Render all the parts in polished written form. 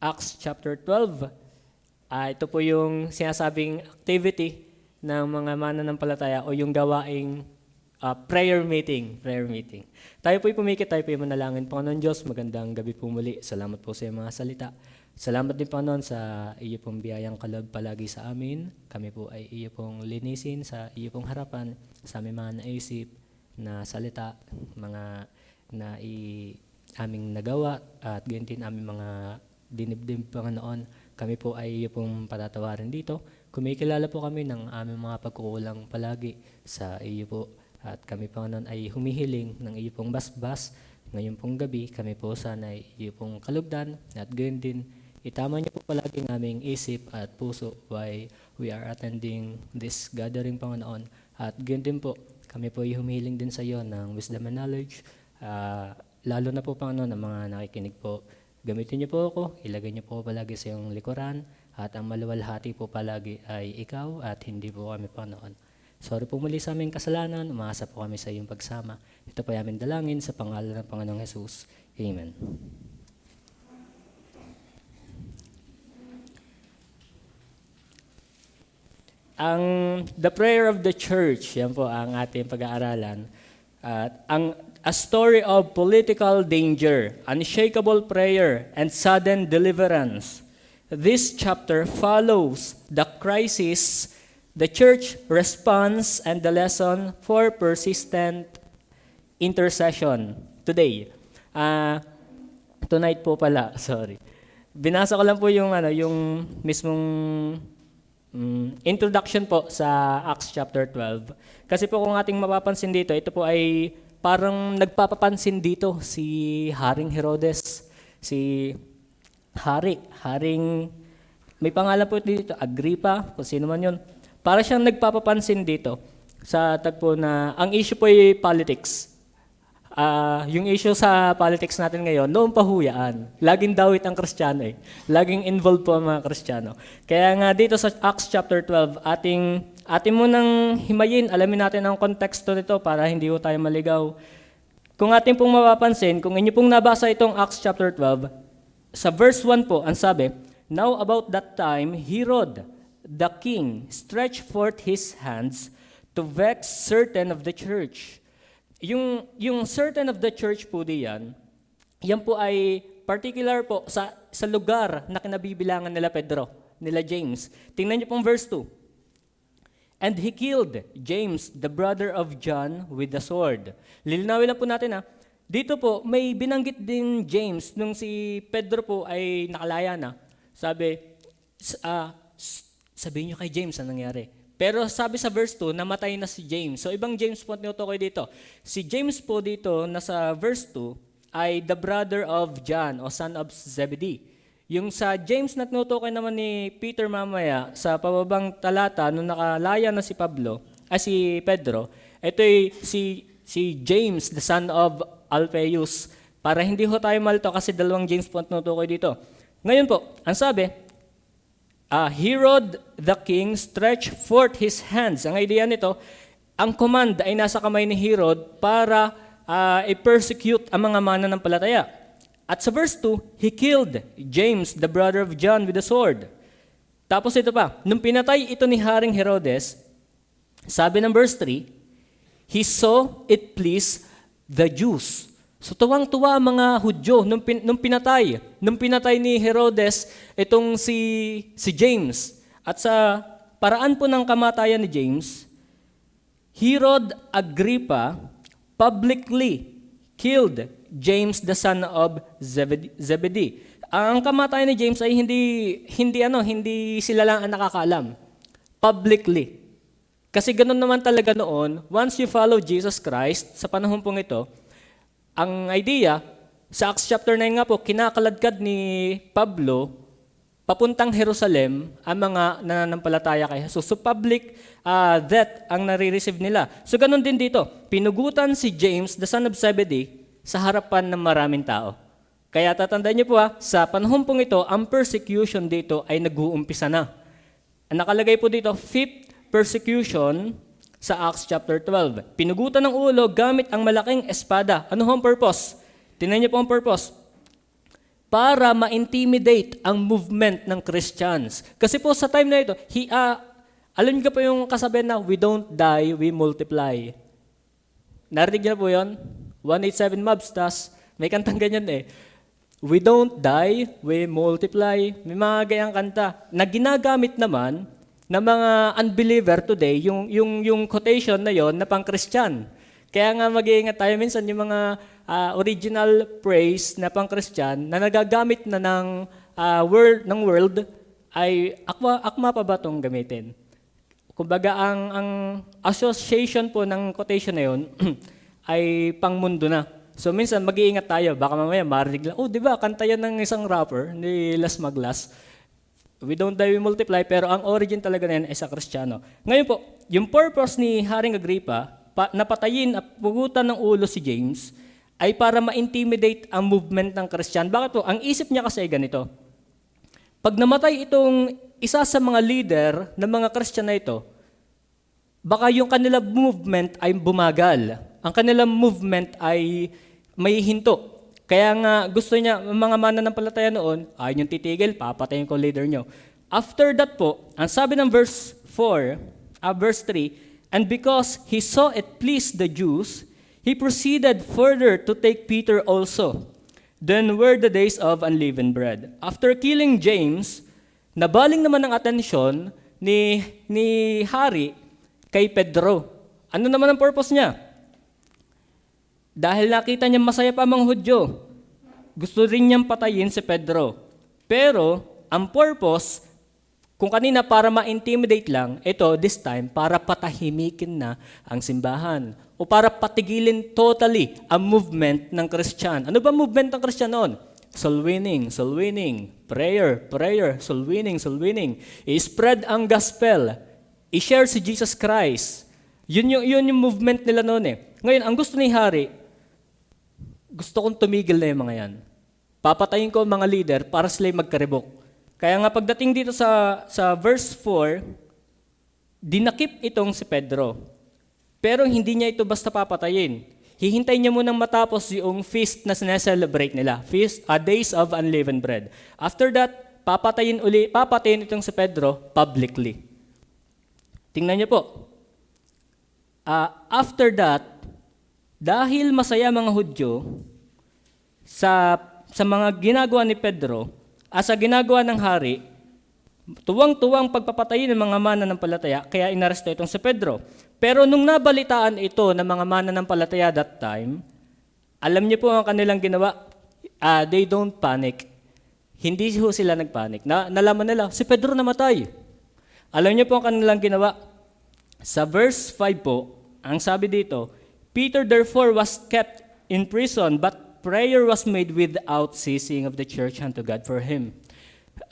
Acts chapter 12. Ito po yung sinasabing activity ng mga mananampalataya o yung gawaing prayer meeting. Prayer meeting. Tayo po'y pumikit, tayo po'y manalangin. Panginoon Diyos, magandang gabi po muli. Salamat po sa iyong mga salita. Salamat din Panginoon sa iyo pong biyayang kaloob palagi sa amin. Kami po ay iyo pong linisin sa iyo pong harapan, sa aming mga naisip na salita, mga aming nagawa at gayon din aming mga dinibdim Panginoon. Kami po ay iyo pong patatawarin dito. Kumikilala po kami ng aming mga pagkukulang palagi sa iyo po. At kami Panginoon ay humihiling ng iyo pong basbas. Ngayon pong gabi, kami po sana ay iyo pong kalugdan at gayon din itama niyo po palagi ng aming isip at puso why we are attending this gathering Panginoon. At gayon din po, kami po ay humihiling din sa iyo ng wisdom and knowledge. Lalo na po Panginoon ang mga nakikinig po. Gamitin niyo po ako, ilagay niyo po palagi sa iyong likuran, at ang maluwalhati po palagi ay ikaw at hindi po kami Panginoon. Sorry po muli sa aming kasalanan, umaasa po kami sa iyong pagsama. Ito po ay aming dalangin sa pangalan ng Panginoong Jesus. Amen. The prayer of the church, yan po ang ating pag-aaralan. At a story of political danger, unshakable prayer, and sudden deliverance. This chapter follows the crisis, the church response, and the lesson for persistent intercession. Today, tonight po pala, sorry. Binasa ko lang po yung mismong introduction po sa Acts chapter 12. Kasi po kung ating mapapansin dito, ito po ay parang nagpapapansin dito si Haring Herodes. Si Haring, may pangalan po dito, Agrippa, kung sino man yun. Para siyang nagpapapansin dito sa tagpo na ang issue po ay politics. Yung issue sa politics natin ngayon, noong pahuyaan, laging dawit ang Kristiyano eh. Laging involved po ang mga Kristiyano. Kaya nga dito sa Acts chapter 12, ating munang himayin, alamin natin ang konteksto nito para hindi po tayo maligaw. Kung ating pong mapapansin, kung inyo pong nabasa itong Acts chapter 12, sa verse 1 po, ang sabi, "Now about that time, Herod, the king, stretched forth his hands to vex certain of the church." Yung certain of the church po diyan, yan po ay particular po sa lugar na kinabibilangan nila Pedro, nila James. Tingnan niyo pong verse 2. "And he killed James, the brother of John, with the sword." Lilinawin lang po natin dito po, may binanggit din James nung si Pedro po ay nakalaya na. Sabihin niyo kay James ang nangyari. Pero sabi sa verse 2, namatay na si James. So ibang James po tinutukoy dito. Si James po dito, nasa verse 2, ay the brother of John o son of Zebedee. Yung sa James na tinutukoy naman ni Peter mamaya, sa pababang talata, nung nakalaya na si Pedro, ito ay si James, the son of Alphaeus. Para hindi ho tayo malito kasi dalawang James po tinutukoy dito. Ngayon po, ang sabi, Herod the king stretched forth his hands. Ang idea nito, ang command ay nasa kamay ni Herod para i-persecute ang mga mananampalataya. At sa verse 2, he killed James, the brother of John, with a sword. Tapos ito pa, nung pinatay ito ni Haring Herodes, sabi ng verse 3, he saw it pleased the Jews. So tuwang-tuwa ang mga Hudyo nung pinatay ni Herodes itong si James. At sa paraan po ng kamatayan ni James, Herod Agrippa publicly killed James the son of Zebedee. Ang kamatayan ni James ay hindi sila lang ang nakakaalam. Publicly. Kasi ganun naman talaga noon, once you follow Jesus Christ, sa panahon pong ito, ang idea, sa Acts chapter 9 nga po, kinakaladkad ni Pablo, papuntang Jerusalem, ang mga nananampalataya kay Jesus. So public death ang nare-receive nila. So ganun din dito, pinugutan si James, the son of Zebedee, sa harapan ng maraming tao. Kaya tatandaan niyo po sa panahon pong ito, ang persecution dito ay nag-uumpisa na. Ang nakalagay po dito, fifth persecution, sa Acts chapter 12. Pinugutan ng ulo gamit ang malaking espada. Ano ang purpose? Tingnan niyo po ang purpose. para ma-intimidate ang movement ng Christians. Kasi po sa time na ito, alam niyo po yung kasabihan na, we don't die, we multiply. Narinig niyo na po yun? 187 Mobs, tas may kantang ganyan eh. We don't die, we multiply. May mga gayang kanta na ginagamit naman ng mga unbeliever today, yung quotation na yon na pang-Christian. Kaya nga mag-iingat tayo minsan yung mga original praise na pang-Christian na nagagamit na ng world ay akma pa ba itong gamitin? Kumbaga ang association po ng quotation na yun ay pang-mundo na. So minsan mag-iingat tayo, baka mamaya marinig lang, di ba, kanta yan ng isang rapper, ni Las Maglas. We don't die, we multiply, pero ang origin talaga na yan ay sa Kristiyano. Ngayon po, yung purpose ni Haring Agripa, napatayin at pugutan ng ulo si James, ay para ma-intimidate ang movement ng Christian. Bakit po? Ang isip niya kasi ay ganito. Pag namatay itong isa sa mga leader ng mga Christian na ito, baka yung kanilang movement ay bumagal. Ang kanilang movement ay may hinto. Kaya nga gusto niya, mga mananampalataya noon, ay yung titigil, papatayin ko leader nyo. After that po, ang sabi ng verse 3, and because he saw it pleased the Jews, he proceeded further to take Peter also. Then were the days of unleavened bread. After killing James, nabaling naman ang atensyon ni Hari kay Pedro. Ano naman ang purpose niya? Dahil nakita niya masaya pa mga Hudyo, gusto rin niyang patayin si Pedro. Pero ang purpose, kung kanina para ma-intimidate lang, ito, this time, para patahimikin na ang simbahan. O para patigilin totally ang movement ng Christian. Ano ba movement ng Christian noon? Soul winning, prayer, soul winning. I-spread ang gospel. I-share si Jesus Christ. Yun yung movement nila noon eh. Ngayon, ang gusto ni Hari, gusto kong tumigil na yung mga yan. Papatayin ko ang mga leader para sila magkaribok. Kaya nga pagdating dito sa verse 4, dinakip itong si Pedro. Pero hindi niya ito basta papatayin. Hihintay niya munang matapos yung feast na sineselebrate nila. Feast, Days of Unleavened Bread. After that, papatayin itong si Pedro publicly. Tingnan niyo po. After that, dahil masaya mga Hudyo sa mga ginagawa ni Pedro, sa ginagawa ng hari, tuwang-tuwang pagpapatayin ng mga mananampalataya, kaya inaresto itong si Pedro. Pero nung nabalitaan ito ng mga mananampalataya that time, alam niyo po ang kanilang ginawa, they don't panic. Hindi sila nagpanic. Nalaman nila, si Pedro namatay. Alam niyo po ang kanilang ginawa. Sa verse 5 po, ang sabi dito, Peter therefore was kept in prison, but prayer was made without ceasing of the church unto God for him.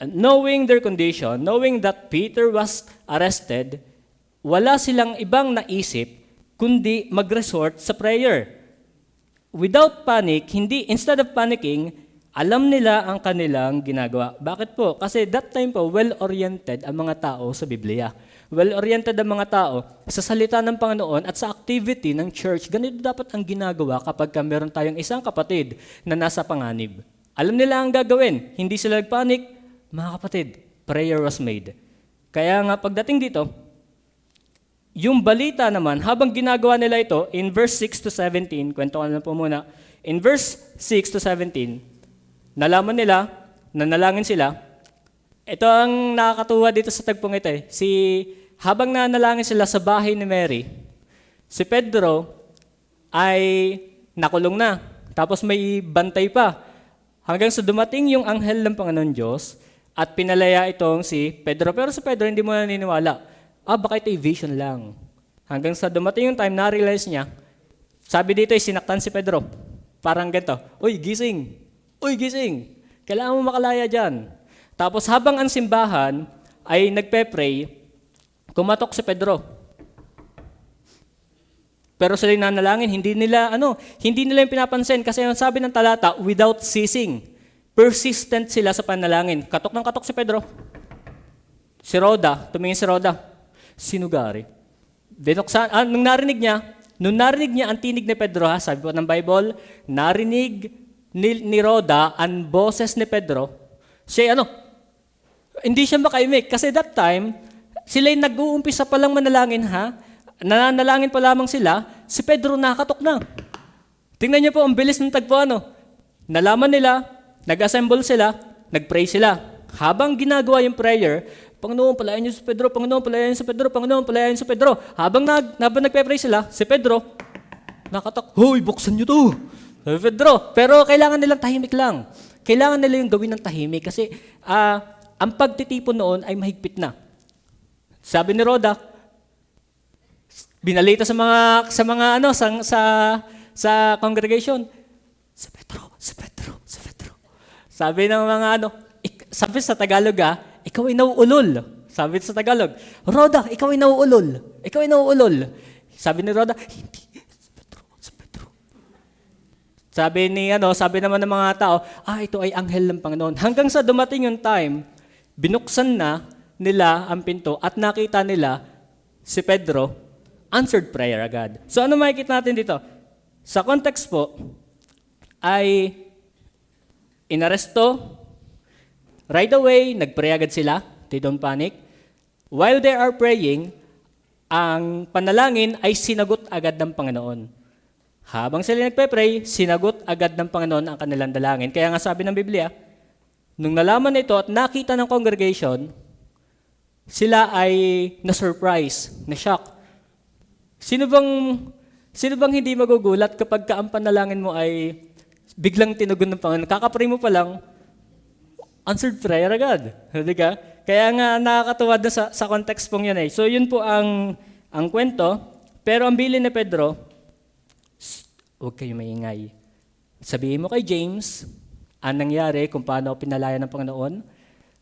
Knowing their condition, knowing that Peter was arrested, wala silang ibang naisip kundi mag-resort sa prayer. Without panic, instead of panicking, alam nila ang kanilang ginagawa. Bakit po? Kasi that time po, well-oriented ang mga tao sa Biblia. Well-oriented ang mga tao sa salita ng Panginoon at sa activity ng church. Ganito dapat ang ginagawa kapag meron tayong isang kapatid na nasa panganib. Alam nila ang gagawin. Hindi sila nagpanik. Mga kapatid, prayer was made. Kaya nga pagdating dito, yung balita naman, habang ginagawa nila ito, in verse 6 to 17, kwento ko na po muna, in verse 6 to 17, nalaman nila, nanalangin sila. Ito ang nakakatuwa dito sa tagpong ito eh. Habang nanalangin sila sa bahay ni Mary, si Pedro ay nakulong na. Tapos may bantay pa. Hanggang sa dumating yung anghel ng Panginoon Diyos at pinalaya itong si Pedro. Pero si Pedro hindi mo naniniwala. Baka ito vision lang. Hanggang sa dumating yung time, na-realize niya, sabi dito ay sinaktan si Pedro. Parang ganito, Uy, gising! Kailangan mo makalaya dyan. Tapos habang ang simbahan ay nagpe-pray, kumatok si Pedro. Pero sila yung nanalangin, hindi nila yung pinapansin kasi yung sabi ng talata, without ceasing. Persistent sila sa panalangin. Katok ng katok si Pedro. Tumingin si Roda. Sinugari. Nung narinig niya ang tinig ni Pedro, sabi po ng Bible, narinig ni Roda ang boses ni Pedro, hindi siya makaimik. Kasi that time, sila'y nag-uumpisa pa lang manalangin nananalangin pa lamang sila, si Pedro nakatok na. Tingnan niyo po, ang bilis ng tagpo. Nalaman nila, nag-assemble sila, nag-pray sila. Habang ginagawa yung prayer, Panginoon, palayan niyo si Pedro, Panginoon, palayan niyo si Pedro, Panginoon, palayan niyo si Pedro. Habang nagpe-pray sila, si Pedro, nakatok, hoy, buksan niyo to. Sabi Pedro, pero kailangan nilang tahimik lang. Kailangan nila yung gawin ng tahimik kasi ang pagtitipon noon ay mahigpit na. Sabi ni Roda, binalita sa congregation, si Pedro. Sabi ng mga sabi sa Tagalog, ikaw ay nauulol. Sabi sa Tagalog, Roda, ikaw ay nauulol. Sabi ni Roda, hindi, si Pedro. Sabi naman ng mga tao, ito ay anghel ng Panginoon. Hanggang sa dumating yung time, binuksan na nila ang pinto at nakita nila si Pedro, answered prayer agad. So ano makikita natin dito? Sa context po, ay inaresto, right away, nag-pray agad sila, they don't panic. While they are praying, ang panalangin ay sinagot agad ng Panginoon. Habang sila nagpe-pray, sinagot agad ng Panginoon ang kanilang dalangin. Kaya nga sabi ng Biblia, nung nalaman ito at nakita ng congregation, sila ay na-surprise, na-shock. Sino bang hindi magugulat kapag ang panalangin mo ay biglang tinugon ng Panginoon? Kakapray mo pa lang, answered prayer agad. Hindi ka? Kaya nga nakakatuwa doon sa context pong yun . So yun po ang kwento. Pero ang bilin ni Pedro, huwag kayo maingay. Sabihin mo kay James ang nangyari kung paano pinalaya ng Panginoon.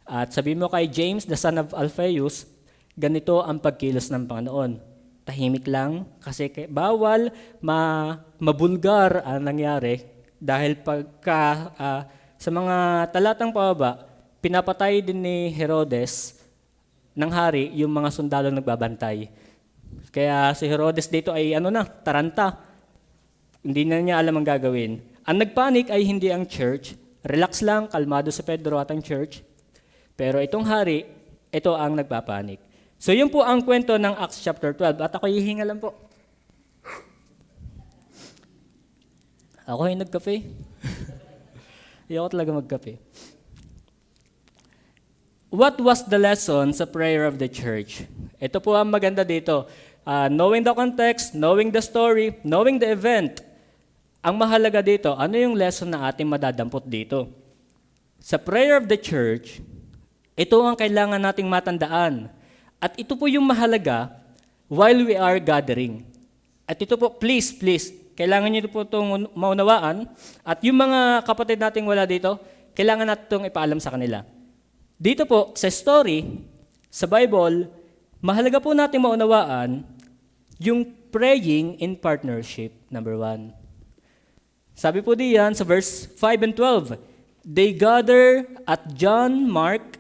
At sabihin mo kay James, the son of Alphaeus, ganito ang pagkilos ng Panginoon. Tahimik lang kasi bawal mabulgar ang nangyari dahil sa mga talatang pababa, pinapatay din ni Herodes ng hari yung mga sundalo nagbabantay. Kaya si Herodes dito ay taranta. Hindi na niya alam ang gagawin. Ang nagpanik ay hindi ang church. Relax lang, kalmado si Pedro at ang church. Pero itong hari, ito ang nagpapanik. So yun po ang kwento ng Acts chapter 12. At ako hihinga lang po. Ako ay nagkape. Ayoko talaga magkape. What was the lesson sa prayer of the church? Ito po ang maganda dito. Knowing the context, knowing the story, knowing the event. Ang mahalaga dito, ano yung lesson na ating madadampot dito? Sa prayer of the church, ito ang kailangan nating matandaan. At ito po yung mahalaga while we are gathering. At ito po, please, kailangan nyo po itong maunawaan. At yung mga kapatid nating wala dito, kailangan natin itong ipaalam sa kanila. Dito po, sa story, sa Bible, mahalaga po natin maunawaan yung praying in partnership, number 1. Sabi po diyan sa verse 5 and 12, they gather at John Mark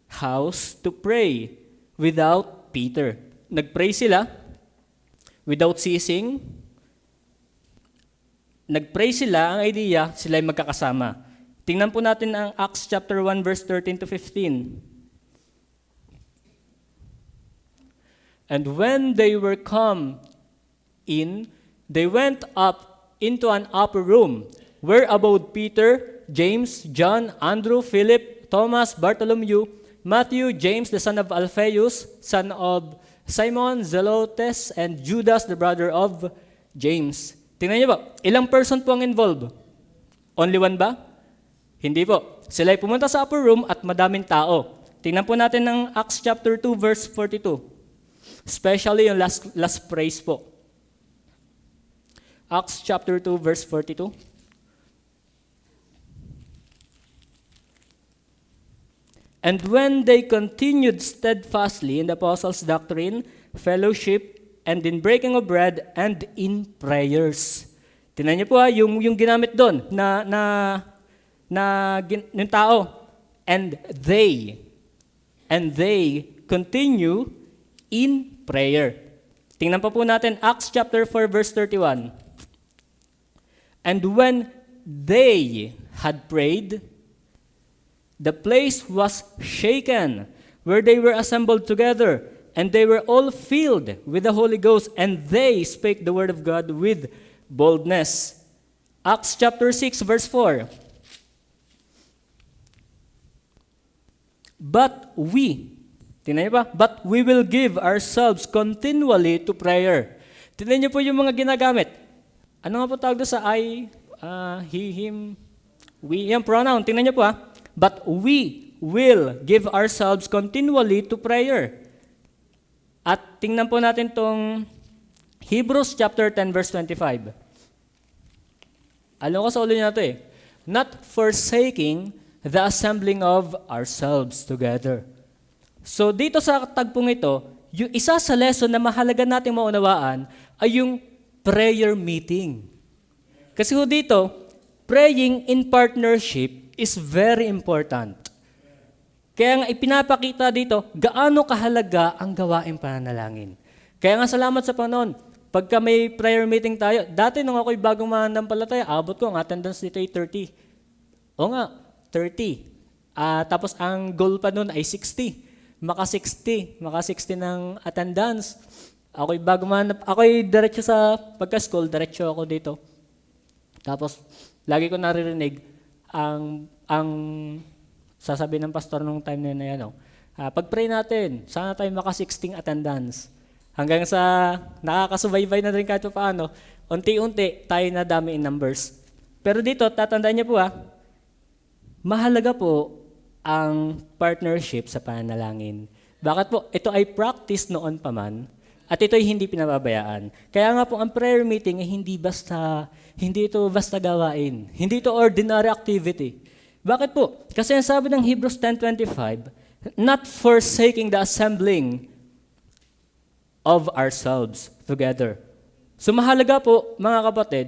house to pray without Peter. Nagpray sila without ceasing. Nagpray sila, ang idea, sila ay magkakasama. Tingnan po natin ang Acts chapter 1 verse 13 to 15. And when they were come in, they went up into an upper room, where abode Peter, James, John, Andrew, Philip, Thomas, Bartholomew, Matthew, James, the son of Alphaeus, son of Simon, Zelotes, and Judas, the brother of James. Tingnan niyo ba? Ilang person po ang involved? Only one ba? Hindi po. Sila ay pumunta sa upper room at madaming tao. Tingnan po natin ng Acts chapter 2, verse 42. Especially yung last praise po. Acts chapter 2, verse 42. And when they continued steadfastly in the apostles' doctrine, fellowship, and in breaking of bread, and in prayers. Tingnan niyo po yung ginamit doon yung tao. And they continue in prayer. Tingnan pa po natin Acts chapter 4 verse 31. And when they had prayed, the place was shaken where they were assembled together, and they were all filled with the Holy Ghost, and they spake the word of God with boldness. Acts chapter 6, verse 4. But we, tingnan niyo ba? But we will give ourselves continually to prayer. Tingnan niyo po yung mga ginagamit. Ano nga po tawag doon sa I, he, him, we, yung pronoun. Tingnan niyo po ha. But we will give ourselves continually to prayer. At tingnan po natin tong Hebrews chapter 10 verse 25. Alam ko sa ulo niya ito eh. Not forsaking the assembling of ourselves together. So dito sa tagpong ito, yung isa sa lesson na mahalaga nating maunawaan ay yung prayer meeting. Kasi ho dito, praying in partnership is very important. Kaya nga ipinapakita dito, gaano kahalaga ang gawaing pananalangin. Kaya nga salamat sa Panginoon. Pagka may prayer meeting tayo, dati nung ako'y bagong mananampalataya, abot ko ang attendance dito ay 30. O nga, 30. Tapos ang goal pa nun ay 60. Maka 60 ng attendance. Ako'y diretso sa pagka-school, diretso ako dito. Tapos, lagi ko naririnig ang sasabihin ng pastor nung time na yan, pag-pray natin, sana tayo maka 16 attendance. Hanggang sa nakakasubaybay na rin kahit paano, unti-unti tayo na dami in numbers. Pero dito, tatandaan niyo po mahalaga po ang partnership sa pananalangin. Bakit po? Ito ay practice noon pa man, at ito ay hindi pinababayaan. Kaya nga po ang prayer meeting ay hindi ito basta gawain. Hindi ito ordinary activity. Bakit po? Kasi ang sabi ng Hebrews 10:25, not forsaking the assembling of ourselves together. So mahalaga po, mga kapatid,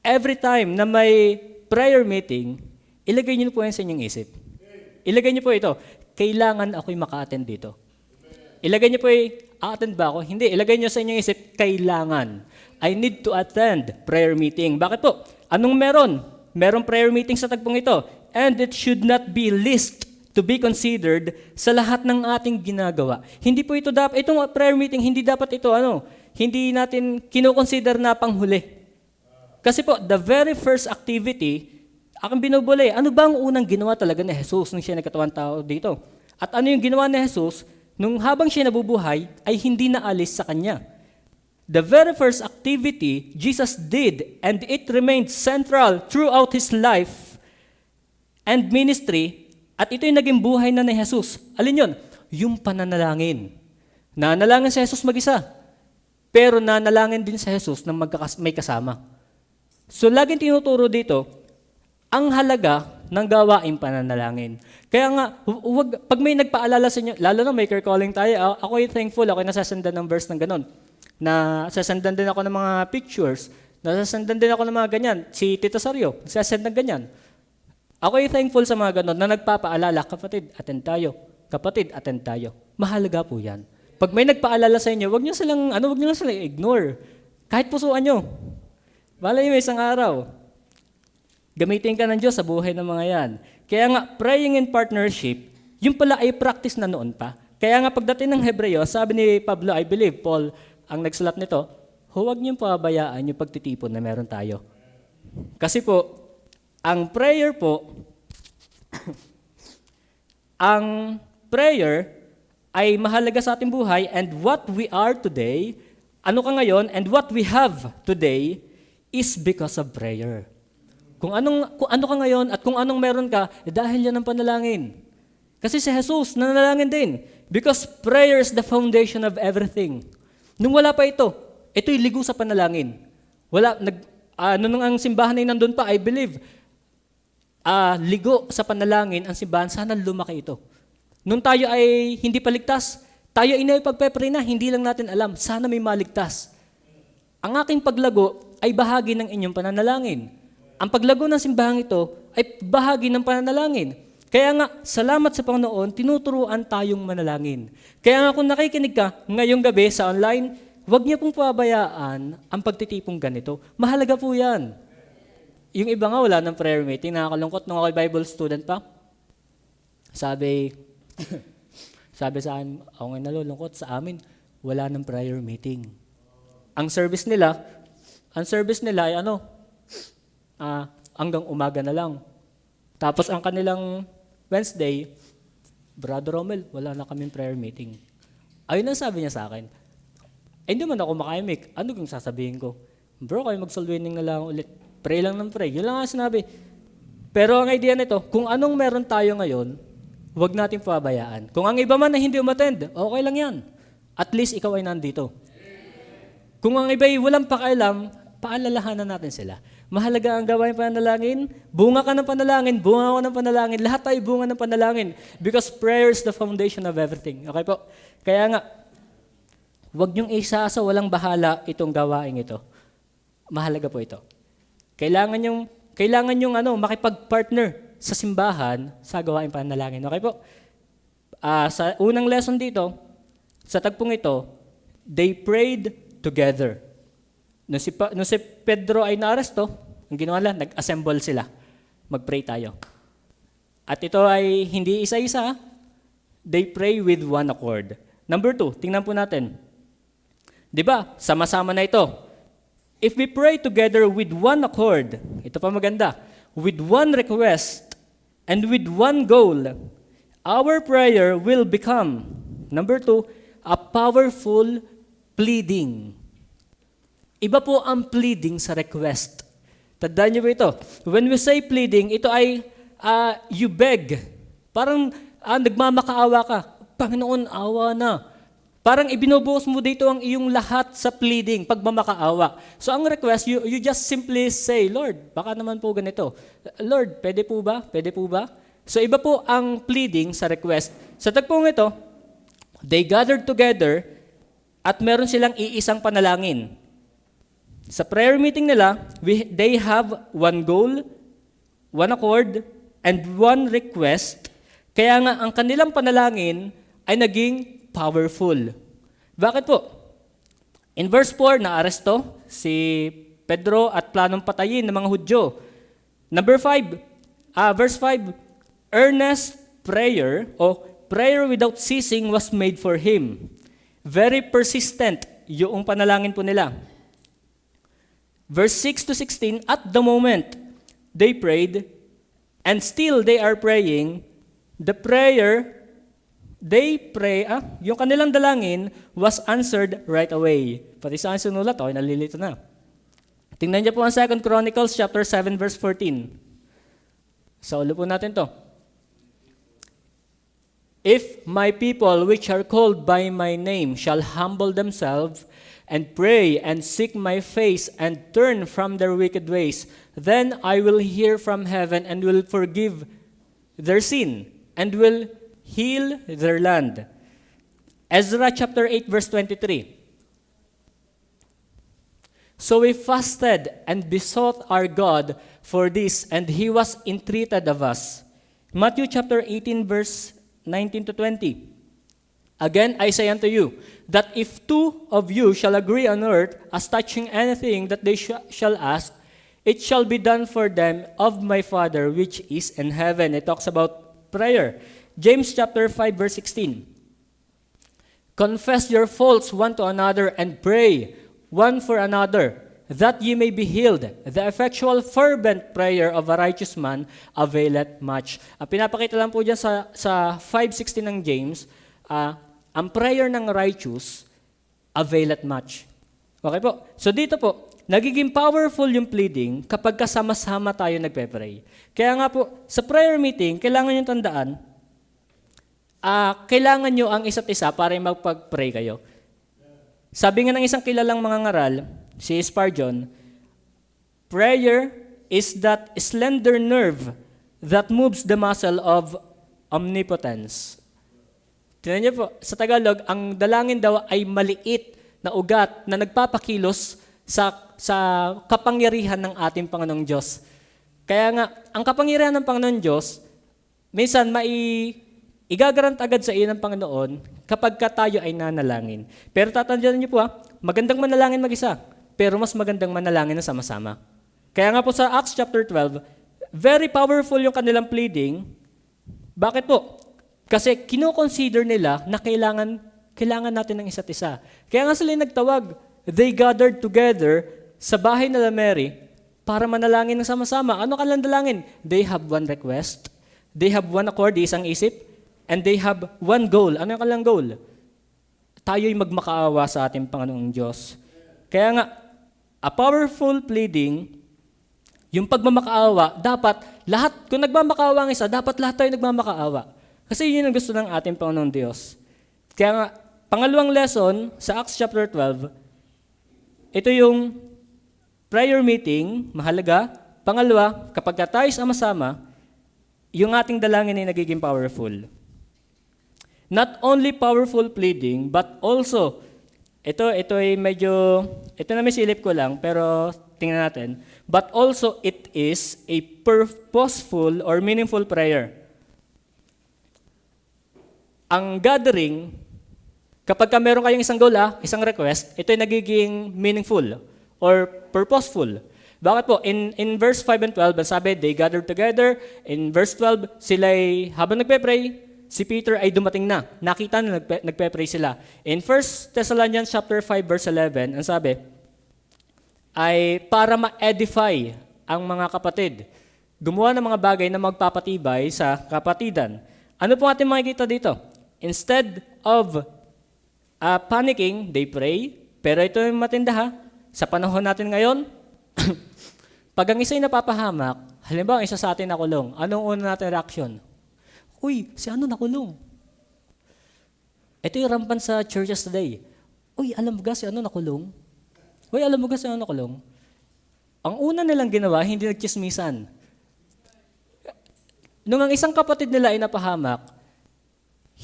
every time na may prayer meeting, ilagay niyo po yan sa inyong isip. Ilagay niyo po ito, kailangan ako'y maka-attend dito. Ilagay niyo po a-attend ba ako? Hindi, ilagay niyo sa inyong isip, kailangan. I need to attend prayer meeting. Bakit po? Anong meron? Merong prayer meeting sa tagpong ito. And it should not be least to be considered sa lahat ng ating ginagawa. Hindi po ito dapat, itong prayer meeting, hindi dapat ito, hindi natin kinoconsider na panghuli. Kasi po, the very first activity, aking binubuli, ano ba ang unang ginawa talaga ni Jesus nung siya nagkatawang tao dito? At ano yung ginawa ni Jesus nung habang siya nabubuhay ay hindi naalis sa kanya? The very first activity Jesus did, and it remained central throughout His life and ministry, at ito yung naging buhay na ni Jesus. Alin yun? Yung pananalangin. Nanalangin si Jesus mag-isa, pero nanalangin din si Jesus na may kasama. So laging tinuturo dito, ang halaga ng gawaing pananalangin. Kaya nga, pag may nagpaalala sa inyo, lalo na maker calling tayo, ako ay thankful, ako ay nasasandan ng verse ng ganon. Nasasandan din ako ng mga pictures, nasasandan din ako ng mga ganyan. Si Tito Sario, nasasend ng ganyan. Ako ay thankful sa mga ganon na nagpapaalala, kapatid, attend tayo. Kapatid, attend tayo. Mahalaga po yan. Pag may nagpaalala sa inyo, wag niyo silang ignore. Kahit pusuan nyo. Malay mo isang araw, gamitin ka ng Diyos sa buhay ng mga yan. Kaya nga, praying in partnership, yung pala ay practice na noon pa. Kaya nga pagdating ng Hebreo, sabi ni Pablo, I believe, Paul, ang nagsulat nito, huwag niyong pabayaan yung pagtitipon na meron tayo. Kasi po, ang prayer po, ang prayer ay mahalaga sa ating buhay, and what we are today, ano ka ngayon, and what we have today is because of prayer. Kung ano ka ngayon at kung anong meron ka, dahil yan ang panalangin. Kasi si Jesus nanalangin din. Because prayer is the foundation of everything. Nung wala pa ito'y ligo sa panalangin. Nung ang simbahan ay nandun pa, I believe, ligo sa panalangin ang simbahan, sana lumaki ito. Nung tayo ay hindi paligtas, tayo ay pagpepray na, hindi lang natin alam, sana may maligtas. Ang aking paglago ay bahagi ng inyong pananalangin. Ang paglago ng simbahang ito ay bahagi ng pananalangin. Kaya nga, salamat sa Panginoon, tinuturuan tayong manalangin. Kaya nga kung nakikinig ka ngayong gabi sa online, huwag niyo pong pabayaan ang pagtitipong ganito. Mahalaga po yan. Yung iba nga wala ng prayer meeting. Nakakalungkot nung ako'y Bible student pa. Sabi, sabi sa akin, ako nga nalulungkot sa amin, wala ng prayer meeting. Ang service nila ay hanggang umaga na lang. Tapos ang kanilang Wednesday, Brother Romel, wala na kaming prayer meeting. Ayun ang sabi niya sa akin. Hindi man ako makaimik. Ano kung sasabihin ko? Bro, kayo mag-soul winning na lang ulit. Pray lang ng pray. Yun lang ang sinabi. Pero ang idea nito, kung anong meron tayo ngayon, huwag natin pabayaan. Kung ang iba man na hindi umattend, okay lang yan. At least ikaw ay nandito. Kung ang iba ay walang pakialam, paalalahanan natin sila. Mahalaga ang gawain panalangin. Bunga ka ng panalangin, bunga ako ng panalangin. Lahat tayo bunga ng panalangin. Because prayer is the foundation of everything. Okay po? Kaya nga, huwag niyong isa sa walang bahala itong gawain ito. Mahalaga po ito. Kailangan yung makipag-partner sa simbahan sa gawain panalangin. Okay po? Sa unang lesson dito, sa tagpong ito, they prayed together. Nung si Pedro ay naaresto, ang ginawa nila, nag-assemble sila. Mag-pray tayo. At ito ay hindi isa-isa. They pray with one accord. Number 2, tingnan po natin. Di ba? Sama-sama na ito. If we pray together with one accord, ito pa maganda, with one request and with one goal, our prayer will become, number 2, a powerful pleading. Iba po ang pleading sa request. Tandaan niyo ba ito? When we say pleading, ito ay you beg. Parang nagmamakaawa ka. Panginoon, awa na. Parang ibinubuhos mo dito ang iyong lahat sa pleading, pagmamakaawa. So ang request, you just simply say, Lord, baka naman po ganito. Lord, pwede po ba? Pwede po ba? So iba po ang pleading sa request. Sa tagpong ito, they gathered together at meron silang iisang panalangin. Sa prayer meeting nila, they have one goal, one accord, and one request. Kaya nga ang kanilang panalangin ay naging powerful. Bakit po? In verse 4, naaresto si Pedro at planong patayin ng mga Hudyo. Number 5, verse 5, earnest prayer o prayer without ceasing was made for him. Very persistent yung panalangin po nila. Verse 6 to 16, at the moment they prayed, and still they are praying, the prayer yung kanilang dalangin was answered right away. Pati sa aking sinulat, nalilito na. Tingnan niyo po ang 2 Chronicles chapter 7 verse 14. Sa ulo po natin to. If my people which are called by my name shall humble themselves and pray and seek my face and turn from their wicked ways, then I will hear from heaven and will forgive their sin and will heal their land. Ezra chapter 8 verse 23. So we fasted and besought our God for this, and He was entreated of us. Matthew chapter 18 verse 19 to 20. Again, I say unto you, that if 2 of you shall agree on earth as touching anything that they shall ask, it shall be done for them of my Father which is in heaven. It talks about prayer. James chapter 5 verse 16. Confess your faults one to another and pray one for another, that ye may be healed. The effectual fervent prayer of a righteous man availeth much. Pinapakita lang po dyan sa 5:16 ng James, ang prayer ng righteous availeth much. Okay po? So dito po, nagiging powerful yung pleading kapag kasama-sama tayo nagpe-pray. Kaya nga po, sa prayer meeting, kailangan nyo tandaan, kailangan nyo ang isa't isa para magpag-pray kayo. Sabi nga ng isang kilalang mangangaral, si Spurgeon, prayer is that slender nerve that moves the muscle of omnipotence. Tingnan niyo po, sa Tagalog, ang dalangin daw ay maliit na ugat na nagpapakilos sa kapangyarihan ng ating Panginoong Diyos. Kaya nga, ang kapangyarihan ng Panginoong Diyos, minsan igagarant agad sa iyo ng Panginoon kapag tayo ay nanalangin. Pero tatandaan niyo po magandang manalangin mag-isa, pero mas magandang manalangin na sama-sama. Kaya nga po sa Acts chapter 12, very powerful yung kanilang pleading. Bakit po? Kasi kino-consider nila na kailangan natin ng isa't isa. Kaya nga sila nagtawag. They gathered together sa bahay nila Mary para manalangin ng sama-sama. Ano kanilang dalangin? They have one request. They have one accord, isang isip. And they have one goal. Ano yung kanilang goal? Tayo'y magmakaawa sa ating Panginoong Diyos. Kaya nga, a powerful pleading, yung pagmamakaawa, dapat lahat, kung nagmamakaawa ang isa, dapat lahat tayo nagmamakaawa. Kasi yun ang gusto ng ating Panginoong Diyos. Kaya nga, pangalawang lesson sa Acts chapter 12, ito yung prayer meeting, mahalaga. Pangalawa, kapag tayo sama-sama, yung ating dalangin ay nagiging powerful. Not only powerful pleading, but also, ito ay medyo, ito na may silip ko lang, pero tingnan natin. But also, it is a purposeful or meaningful prayer. Ang gathering, kapag meron kayong isang goal, isang request, ito ay nagiging meaningful or purposeful. Bakit po? In verse 5 and 12, sabi, they gathered together. In verse 12, habang nagpe-pray, si Peter ay dumating na. Nakita na nagpe-pray sila. In 1 Thessalonians chapter 5, verse 11, ang sabi, ay para ma-edify ang mga kapatid. Gumawa ng mga bagay na magpapatibay sa kapatidan. Ano po ating makikita dito? Instead of panicking, they pray. Pero ito yung matinda sa panahon natin ngayon, pag ang isa'y napapahamak, halimbawa isa sa atin nakulong, anong una natin reaction? Uy, si ano nakulong? Ito yung rampan sa churches today. Uy, alam mo ga si ano nakulong? Uy, alam mo ga si ano nakulong? Ang una nilang ginawa, hindi nagchismisan. Nung ang isang kapatid nila ay napahamak,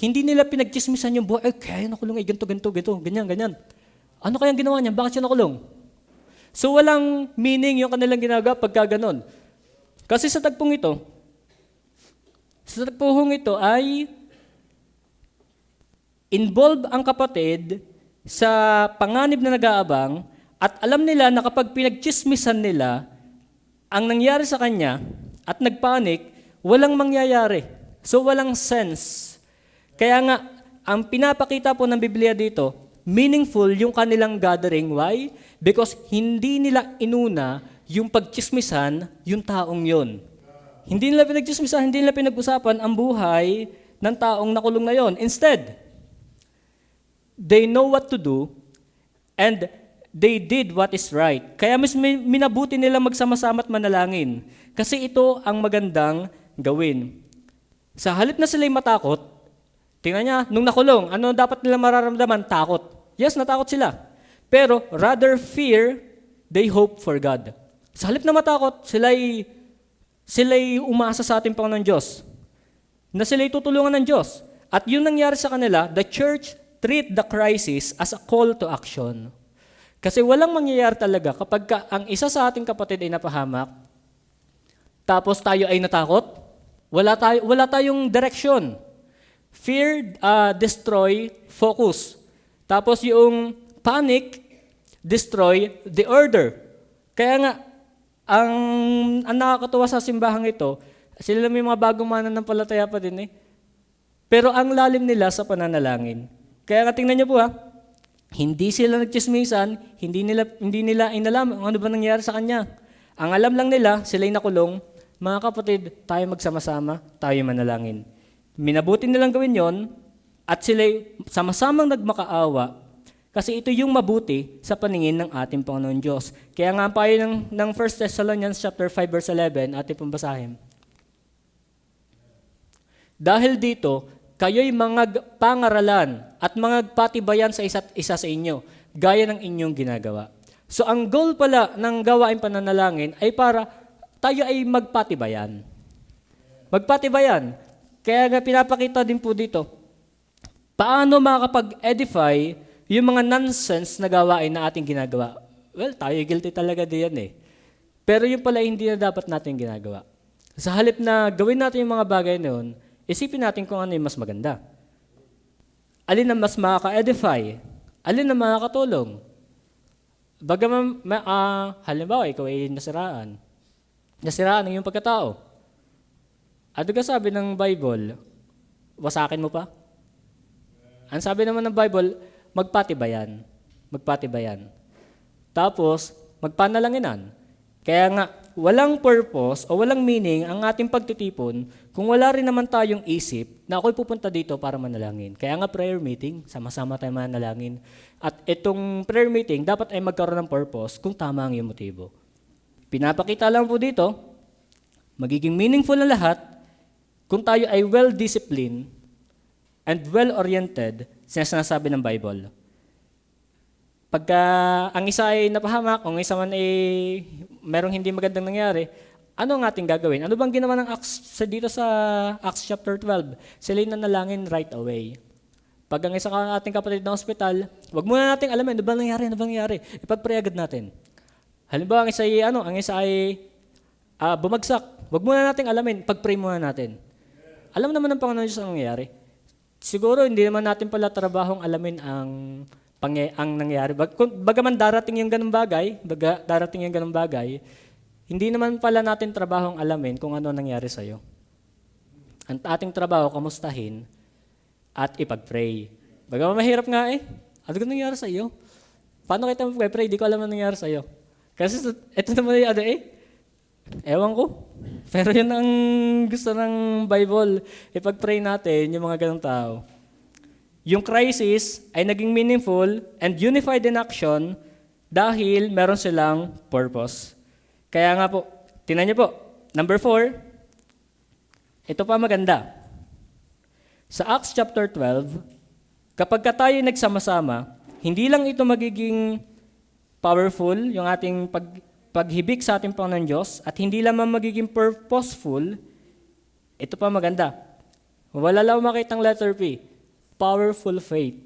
hindi nila pinagchismisan yung buhay, kaya nakulong, ganito, ganyan. Ano kayang ginawa niya? Bakit siya nakulong? So walang meaning yung kanilang ginagawa pagka ganon. Kasi sa tagpong ito ay involved ang kapatid sa panganib na nag-aabang at alam nila na kapag pinagchismisan nila ang nangyari sa kanya at nagpanik, walang mangyayari. So walang sense. Kaya nga, ang pinapakita po ng Biblia dito, meaningful yung kanilang gathering. Why? Because hindi nila inuna yung pagchismisan yung taong yon. Hindi nila pinagchismisan, hindi nila pinag-usapan ang buhay ng taong nakulong na yon. Instead, they know what to do and they did what is right. Kaya mas minabuti nila magsama-sama at manalangin. Kasi ito ang magandang gawin. Sa halip na sila'y matakot, tingnan niya, nung nakulong, ano dapat nila mararamdaman? Takot. Yes, natakot sila. Pero rather fear, they hope for God. Sa halip na matakot, sila'y umasa sa ating Panginoon Diyos. Na sila'y tutulungan ng Diyos. At yun nangyari sa kanila, the church treat the crisis as a call to action. Kasi walang mangyayari talaga kapag ang isa sa ating kapatid ay napahamak, tapos tayo ay natakot, wala tayong direction. Fear, destroy, focus. Tapos yung panic, destroy the order. Kaya nga, ang nakakatuwa sa simbahang ito, sila may mga bagong mananampalataya pa din Pero ang lalim nila sa pananalangin. Kaya nga tingnan niyo po hindi sila nagchismisan, hindi nila inalam ano ba nangyari sa kanya. Ang alam lang nila, sila'y nakulong, mga kapatid, tayo magsama-sama, tayo manalangin. Minabuti nilang gawin yon at sila'y sama-samang nagmakaawa kasi ito yung mabuti sa paningin ng ating Panginoon Diyos. Kaya nga payo ng 1 Thessalonians chapter 5 verse 11, ating pambasahin. Dahil dito, kayo'y mga pangaralan at mga patibayan sa isa't isa sa inyo, gaya ng inyong ginagawa. So ang goal pala ng gawain pananalangin ay para tayo ay magpatibayan. Magpatibayan. Kaya nga pinapakita din po dito, paano makakapag-edify yung mga nonsense na gawain na ating ginagawa. Well, tayo guilty talaga diyan Pero yung pala hindi na dapat natin ginagawa. Sa halip na gawin natin yung mga bagay na yun, isipin natin kung ano yung mas maganda. Alin ang mas makaka-edify? Alin ang makakatulong? Bagaman, halimbawa, ikaw ay nasiraan. Nasiraan ng iyong pagkatao. Ano ka sabi ng Bible? Wasakin mo pa? Ang sabi naman ng Bible, magpatibayan. Magpatibayan. Tapos, magpanalanginan. Kaya nga, walang purpose o walang meaning ang ating pagtitipon kung wala rin naman tayong isip na ako'y pupunta dito para manalangin. Kaya nga prayer meeting, sama-sama tayo manalangin. At itong prayer meeting, dapat ay magkaroon ng purpose kung tama ang iyong motibo. Pinapakita lang po dito, magiging meaningful na lahat kung tayo ay well-disciplined and well-oriented sa sinasabi ng Bible. Pagka ang isa ay napahamak, o ang isa man ay merong hindi magandang nangyari, ano ang ating gagawin? Ano bang ginawa ng Acts dito sa Acts chapter 12? Sila yung nanalangin right away. Pag ang isa ka ating kapatid na hospital, wag muna nating alamin, ano ba nangyari? Ipag-pray agad natin. Halimbawa, ang isa ay bumagsak. Wag muna nating alamin, pag-pray muna natin. Alam naman ng Panginoon Diyos ang nangyari. Siguro hindi naman natin pala trabahong alamin ang nangyari. Bagaman darating yung ganung bagay, hindi naman pala natin trabahong alamin kung ano nangyari sa'yo. Ang ating trabaho, kamustahin at ipag-pray. Bagaman mahirap nga ano ka nangyari sa'yo? Paano kita mag-pray? Di ko alam ang nangyari sa'yo. Kasi ito naman yung ewan ko. Pero yun ang gusto ng Bible. Ipag-pray natin yung mga ganung tao. Yung crisis ay naging meaningful and unified in action dahil meron silang purpose. Kaya nga po, tingnan niyo po, number 4, ito pa maganda. Sa Acts chapter 12, kapag tayo nagsama-sama, hindi lang ito magiging powerful, yung ating paghibik sa ating Panginoon Diyos, at hindi lamang magiging purposeful, ito pa maganda. Wala lang makitang letter P. Powerful faith.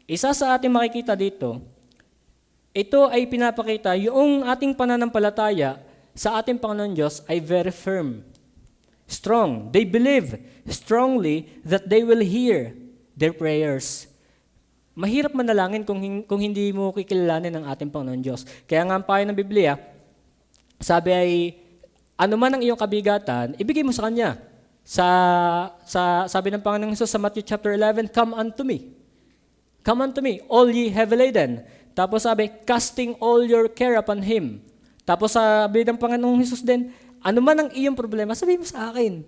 Isa sa ating makikita dito, ito ay pinapakita yung ating pananampalataya sa ating Panginoon Diyos ay very firm, strong. They believe strongly that they will hear their prayers. Mahirap manalangin kung hindi mo kikilalanin ang ating Panginoon Diyos. Kaya nga ang payo ng Biblia, sabi ay, ano man ang iyong kabigatan, ibigay mo sa Kanya. Sabi ng Panginoon Hesus sa Matthew chapter 11, come unto me. Come unto me, all ye heavy laden. Tapos sabi, casting all your care upon Him. Tapos sabi ng Panginoong Hesus din, ano man ang iyong problema, sabihin mo sa akin.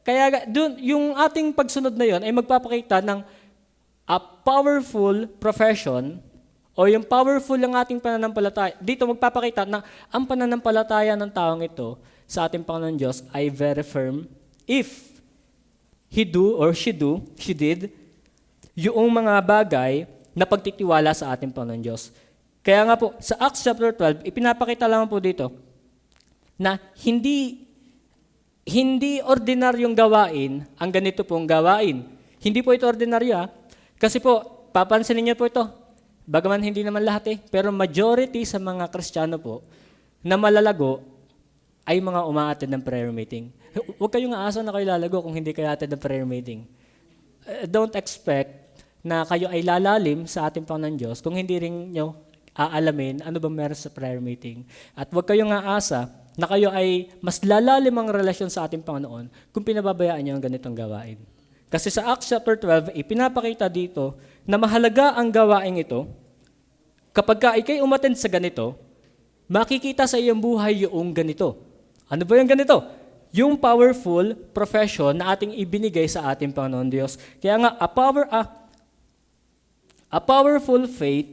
Kaya yung ating pagsunod na yon ay magpapakita ng a powerful profession o yung powerful ng ating pananampalataya. Dito magpapakita na ang pananampalataya ng taong ito sa ating Panginoon Diyos ay very firm if he did, yung mga bagay na pagtitiwala sa ating Panginoon Diyos. Kaya nga po, sa Acts chapter 12, ipinapakita lang po dito na hindi ordinaryong gawain ang ganito pong gawain. Hindi po ito ordinaryo Kasi po, papansinin niyo po ito, bagaman hindi naman lahat pero majority sa mga Kristiyano po na malalago ay mga umaatid ng prayer meeting. Huwag kayong aasa na kayo lalago kung hindi kayo atid ng prayer meeting. Don't expect na kayo ay lalalim sa ating Panginoon Diyos kung hindi rin nyo aalamin ano ba meron sa prayer meeting. At huwag kayong aasa na kayo ay mas lalalim ang relasyon sa ating Panginoon kung pinababayaan nyo ang ganitong gawain. Kasi sa Acts chapter 12, ipinapakita dito na mahalaga ang gawain ito. Kapag ka ikay umattend sa ganito, makikita sa iyong buhay yung ganito. Ano ba yung ganito? Yung powerful profession na ating ibinigay sa ating Panginoon Diyos. Kaya nga, a powerful faith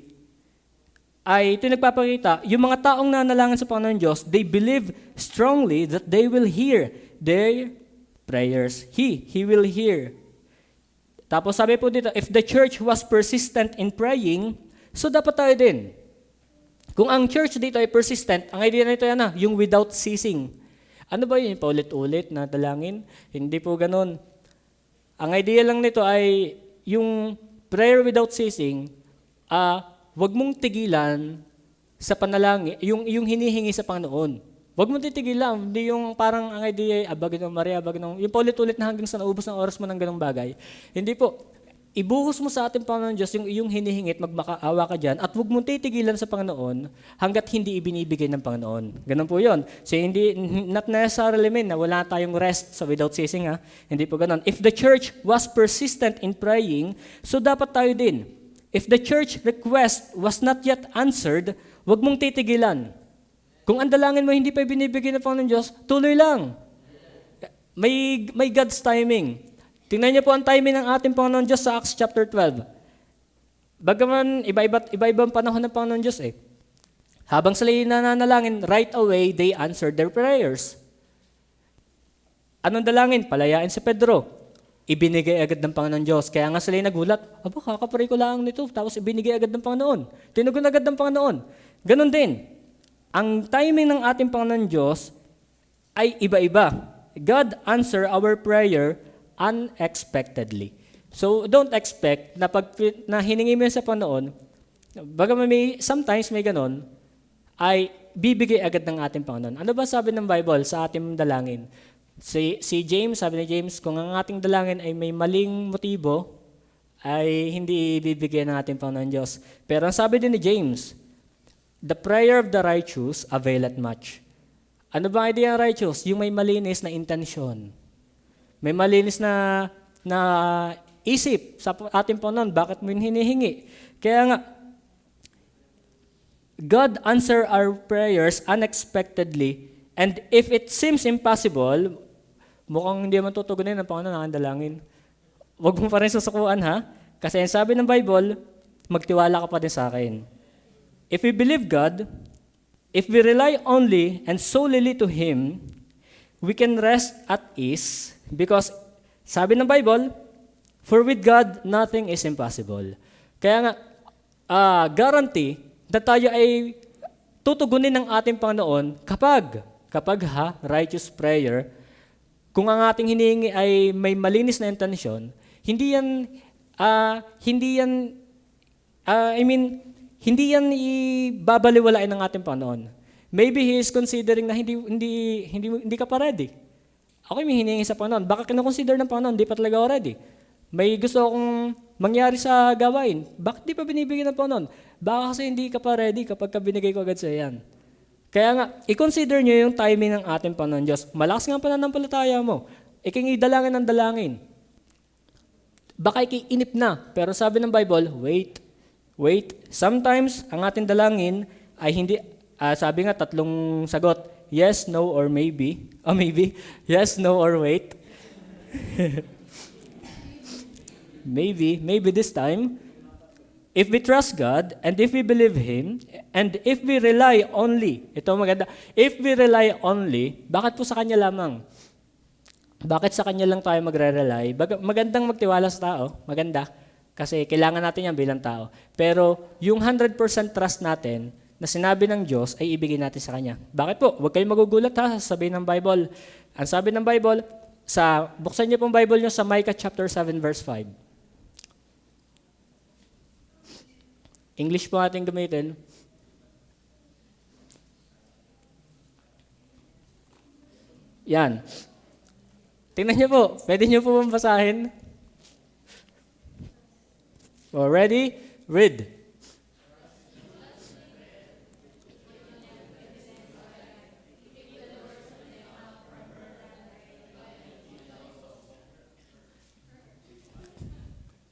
ay ito nagpapakita, yung mga taong nanalangin sa Panginoon Diyos, they believe strongly that they will hear their prayers. He will hear. Tapos sabi po dito, if the church was persistent in praying, so dapat tayo din. Kung ang church dito ay persistent, ang idea nito yung without ceasing. Ano ba yun? Paulit-ulit na dalangin? Hindi po ganun. Ang idea lang nito ay yung prayer without ceasing, wag mong tigilan sa panalangin, yung hinihingi sa Panginoon. Wag mong titigilan, hindi yung parang ang idea ay, Aba, Ginong Maria, Aba, Ginong, yung paulit-ulit na hanggang sa naubos ng oras mo ng ganong bagay. Hindi po. Ibuhos mo sa ating Panginoon Diyos yung iyong hinihingit, magmakaawa ka dyan, at huwag mong titigilan sa Panginoon hanggat hindi ibinibigay ng Panginoon. Ganun po yun. So hindi, not necessarily mean na wala tayong rest sa without ceasing. Hindi po ganun. If the church was persistent in praying, so dapat tayo din. If the church request was not yet answered, huwag mong titigilan. Kung ang dalangin mo hindi pa ibinibigay ng Panginoon Diyos, tuloy lang. May God's timing. Tingnan niyo po ang timing ng ating Panginoon Diyos sa Acts chapter 12. Bagaman iba-ibang panahon ng Panginoon Diyos eh. Habang sila nananalangin, right away, they answered their prayers. Anong dalangin? Palayain si Pedro. Ibinigay agad ng Panginoon Diyos. Kaya nga sila nagulat, kakapray ko lang nito, tapos ibinigay agad ng Panginoon. Tinugon agad ng Panginoon. Ganon din. Ang timing ng ating Panginoon Diyos ay iba-iba. God answer our prayer unexpectedly. So don't expect na pag na hiningi mo sa Panginoon, bagaman sometimes may ganon, ay bibigay agad ng ating Panginoon. Ano ba sabi ng Bible sa ating dalangin? Si James, sabi ni James, kung ang ating dalangin ay may maling motibo, ay hindi bibigay ng ating Panginoon Diyos. Pero ang sabi din ni James, the prayer of the righteous availeth much. Ano ba ang idea ng righteous? Yung may malinis na intensyon. May malinis na isip sa ating Panginoon, bakit mo hinihingi? Kaya nga, God answer our prayers unexpectedly, and if it seems impossible, mukhang hindi man tutugunin ng Panginoon ang dalangin. Huwag mo pa rin susukuan ha, kasi ang sabi ng Bible, magtiwala ka pa din sa akin. If we believe God, if we rely only and solely to Him, we can rest at ease because sabi ng Bible, for with God, nothing is impossible. Kaya nga, guarantee na tayo ay tutugunin ng ating Panginoon kapag righteous prayer, kung ang ating hinihingi ay may malinis na intensyon, hindi yan ibabaliwalain ng ating Panginoon. Maybe He is considering na hindi ka pa ready. Ako may hinihingi sa Panginoon. Baka kinoconsider ng Panginoon, hindi pa talaga ako ready. May gusto akong mangyari sa gawain. Bakit di pa binibigyan ng Panginoon? Baka kasi hindi ka pa ready kapag binigay ko agad sa iyan. Kaya nga, i-consider nyo yung timing ng ating Panginoon Diyos. Malakas nga pananampalataya mo. Ikingi-dalangin ng dalangin. Baka ikiinip na. Pero sabi ng Bible, wait. Sometimes, ang ating dalangin ay hindi, sabi nga, 3 sagot. Yes, no, or maybe. Maybe. Yes, no, or wait. Maybe this time. If we trust God, and if we believe Him, and if we rely only, ito maganda, if we rely only, bakit po sa Kanya lamang? Bakit sa Kanya lang tayo magre-rely? Magandang magtiwala sa tao, maganda, kasi kailangan natin yan bilang tao. Pero yung 100% trust natin, na sinabi ng Diyos ay ibigay natin sa Kanya. Bakit po? Huwag kayong magugulat ha, sabihin ng Bible. Ang sabi ng Bible, buksan niyo pong Bible niyo sa Micah chapter 7 verse 5. English po ating gamitin. Yan. Tingnan niyo po. Pwede niyo po basahin. Ready? Read.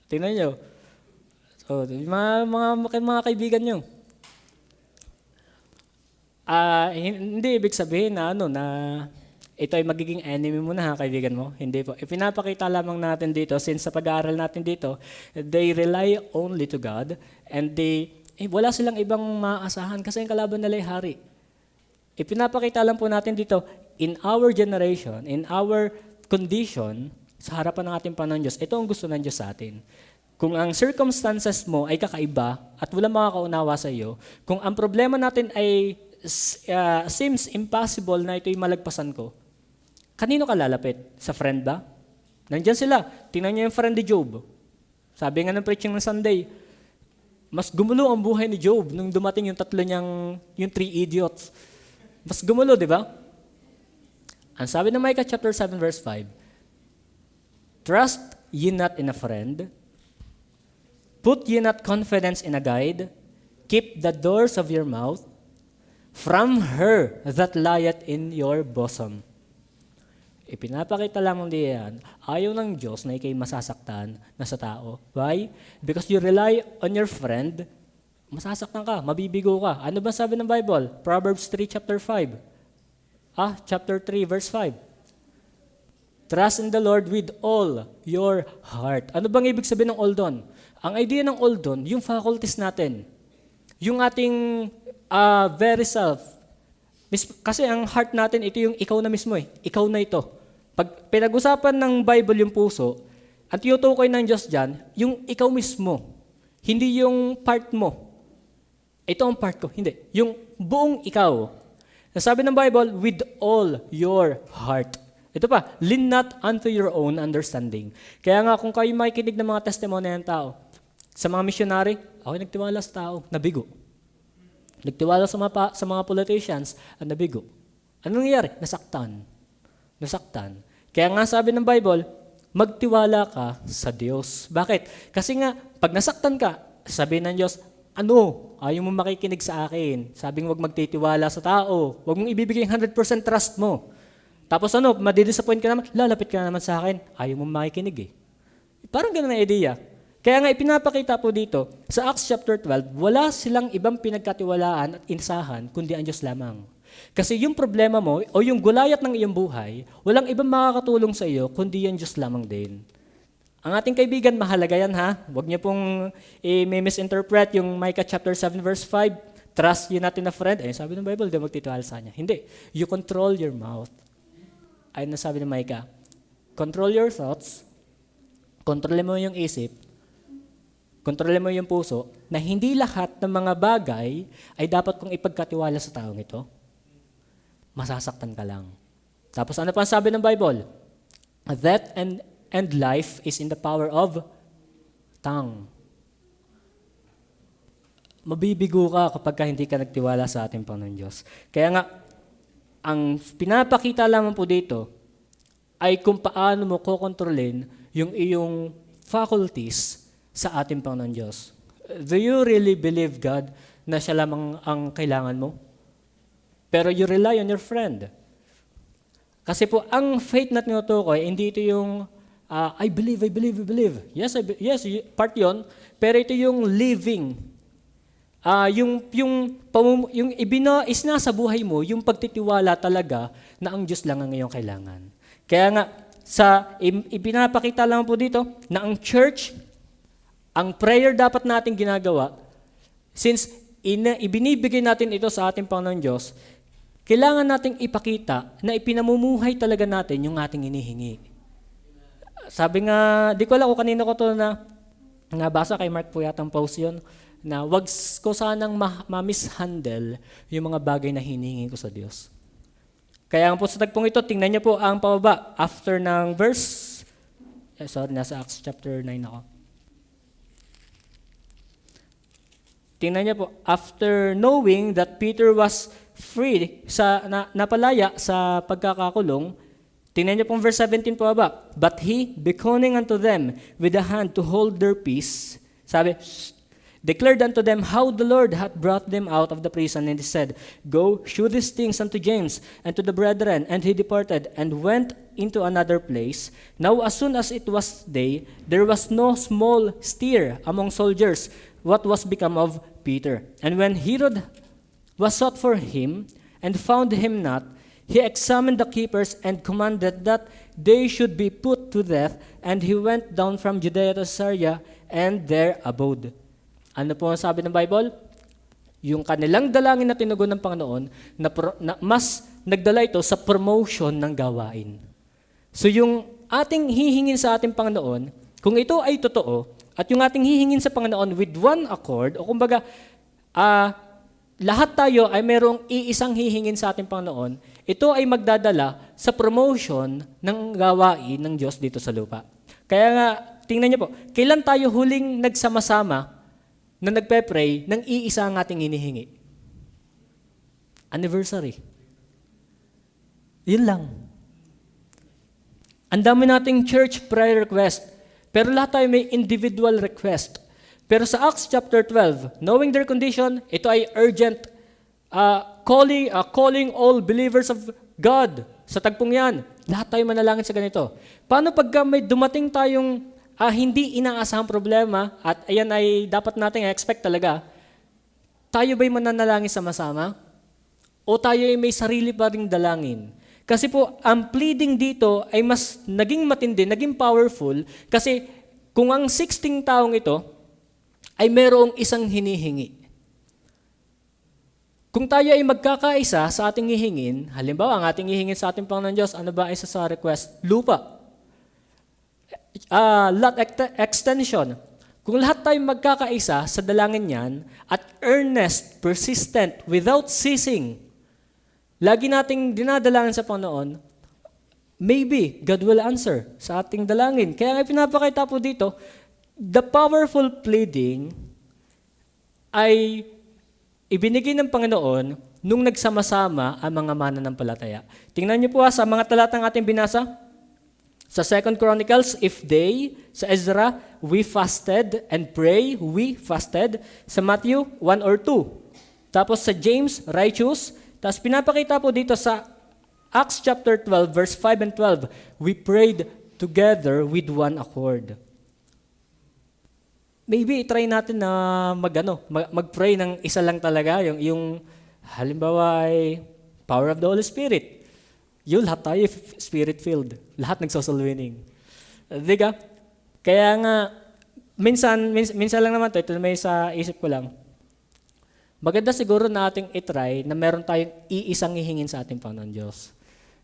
Tingnan nyo. So, mga kaibigan nyo. Hindi ibig sabihin na ito ay magiging enemy mo na kaibigan mo. Hindi po. Ipinapakita lamang natin dito, since sa pag-aaral natin dito, they rely only to God and wala silang ibang maaasahan kasi ang kalaban nila ay hari. Ipinapakita lang po natin dito, in our generation, in our condition, sa harapan ng ating Panginoon Diyos, ito ang gusto ng Diyos sa atin. Kung ang circumstances mo ay kakaiba at wala makakaunawa sa iyo, kung ang problema natin ay seems impossible na ito'y malagpasan ko, kanino ka lalapit? Sa friend ba? Nandiyan sila. Tingnan niyo yung friend ni Job. Sabi nga ng preaching ng Sunday, mas gumulo ang buhay ni Job nung dumating yung yung 3 idiots. Mas gumulo, di ba? Ang sabi ng Micah chapter 7 verse 5, trust ye not in a friend, Put ye not confidence in a guide, keep the doors of your mouth from her that lieth in your bosom. Ipinapakita lamang diyan, ayaw ng Diyos na ikay masasaktan na sa tao. Why? Because you rely on your friend, masasaktan ka, mabibigo ka. Ano ba sabi ng Bible? Proverbs 3 chapter 5. Chapter 3 verse 5. Trust in the Lord with all your heart. Ano bang ibig sabihin ng all doon? Ang idea ng all doon, yung faculties natin. Yung ating very self. Kasi ang heart natin, ito yung ikaw na mismo eh. Ikaw na ito. Pag pinag-usapan ng Bible yung puso, ang tinutukoy ng Diyos dyan, yung ikaw mismo. Hindi yung part mo. Ito ang part ko. Hindi. Yung buong ikaw. Sabi ng Bible, with all your heart. Ito pa, lean not unto your own understanding. Kaya nga kung kayo makikinig ng mga testimony ng tao, sa mga missionary, ako nagtiwala sa tao, nabigo. Nagtiwala sa mga politicians, nabigo. Anong nangyari? Nasaktan. Kaya nga sabi ng Bible, magtiwala ka sa Diyos. Bakit? Kasi nga, pag nasaktan ka, sabi ng Diyos, ayaw mo makikinig sa akin. Sabing huwag magtitiwala sa tao. Huwag mong ibibigay 100% trust mo. Tapos madidisappoint ka naman, lalapit ka naman sa akin, ayaw mo makikinig eh. Parang ganun na idea. Kaya nga ipinapakita po dito, sa Acts chapter 12, wala silang ibang pinagkatiwalaan at insahan, kundi ang Diyos lamang. Kasi yung problema mo, o yung gulayat ng iyong buhay, walang ibang makakatulong sa iyo, kundi yung Diyos lamang din. Ang ating kaibigan, mahalaga yan ha. Huwag niyo pong i-misinterpret yung Micah chapter 7 verse 5, trust you not in a friend. Ayun, sabi ng Bible, di magtitiwala sa kanya. Hindi. You control your mouth. Ayun na sabi ng Micah, control your thoughts, kontrolin mo yung isip, kontrolin mo yung puso, na hindi lahat ng mga bagay ay dapat kong ipagkatiwala sa taong ito. Masasaktan ka lang. Tapos ano pa ang sabi ng Bible? Death and life is in the power of tongue. Mabibigo ka kapag hindi ka nagtiwala sa ating Panginoon Diyos. Kaya nga, ang pinapakita lamang po dito ay kung paano mo kokontrolin yung iyong faculties sa ating Panginoon Diyos. Do you really believe God na siya lamang ang kailangan mo? Pero you rely on your friend. Kasi po, ang faith na tinutukoy, hindi ito yung I believe. Yes, part yon. Pero ito yung living. Yung isnasa buhay mo, yung pagtitiwala talaga na ang Diyos lang ang iyong kailangan. Kaya nga, ipinapakita lang po dito na ang church, ang prayer dapat natin ginagawa, since ibinibigay natin ito sa ating Panginoon Diyos, kailangan nating ipakita na ipinamumuhay talaga natin yung ating hinihingi. Sabi nga, di ko alam kung kanina ko ito nabasa kay Mark po yatang post yun, na wag ko sanang ma-mishandle yung mga bagay na hinihingi ko sa Diyos. Kaya po sa tagpong ito, tingnan niyo po ang pababa. After ng verse, nasa Acts chapter 9 ako. Tingnan niyo po, after knowing that Peter was free, napalaya sa pagkakakulong, tingnan niyo pong verse 17 pababa. But he, beckoning unto them with a hand to hold their peace, sabi, declared unto them how the Lord hath brought them out of the prison, and he said, Go, shew these things unto James and to the brethren. And he departed and went into another place. Now as soon as it was day, there was no small stir among soldiers what was become of Peter. And when Herod was sought for him and found him not, he examined the keepers and commanded that they should be put to death. And he went down from Judea to Caesarea and there abode. Ano po ang sabi ng Bible? Yung kanilang dalangin na tinugon ng Panginoon, na mas nagdala ito sa promotion ng gawain. So yung ating hihingin sa ating Panginoon, kung ito ay totoo, at yung ating hihingin sa Panginoon with one accord, o kumbaga, lahat tayo ay merong iisang hihingin sa ating Panginoon, ito ay magdadala sa promotion ng gawain ng Diyos dito sa lupa. Kaya nga, tingnan niyo po, kailan tayo huling nagsama-sama na nagpe-pray ng iisa ang ating hinihingi? Anniversary. Yun lang. Ang dami nating church prayer request, pero lahat tayo may individual request. Pero sa Acts chapter 12, knowing their condition, ito ay urgent calling all believers of God. Sa tagpong yan, lahat tayo manalangin sa ganito. Paano pagka may dumating tayong hindi inaasahang problema at ayan ay dapat nating expect talaga, tayo ba'y mananalangin sama-sama? O tayo ay may sarili pa ring dalangin? Kasi po, ang pleading dito ay mas naging matindi, naging powerful, kasi kung ang 16 taong ito ay merong isang hinihingi. Kung tayo ay magkakaisa sa ating hihingin, halimbawa, ang ating hihingin sa ating Panginoon Diyos, ano ba isa sa request? Lupa. Lot extension. Kung lahat tayo magkakaisa sa dalangin yan, at earnest, persistent, without ceasing, lagi nating dinadalangin sa Panginoon, maybe God will answer sa ating dalangin. Kaya nga pinapakita po dito, the powerful pleading ay ibinigay ng Panginoon nung nagsama-sama ang mga mananampalataya. Tingnan niyo po sa mga talatang ating binasa. Sa 2 Chronicles, if they, sa Ezra, we fasted and pray, we fasted. Sa Matthew, 1 or 2. Tapos sa James, righteous. Tapos pinapakita po dito sa Acts chapter 12, verse 5 and 12, we prayed together with one accord. Maybe try natin na mag-pray ng isa lang talaga, yung halimbawa ay power of the Holy Spirit. Yung lahat tayo spirit-filled. Lahat nagsosoul winning. Diga? Kaya nga, minsan lang naman ito may sa isip ko lang. Maganda siguro nating itry na meron tayong iisang hihingin sa ating Panginoon Diyos.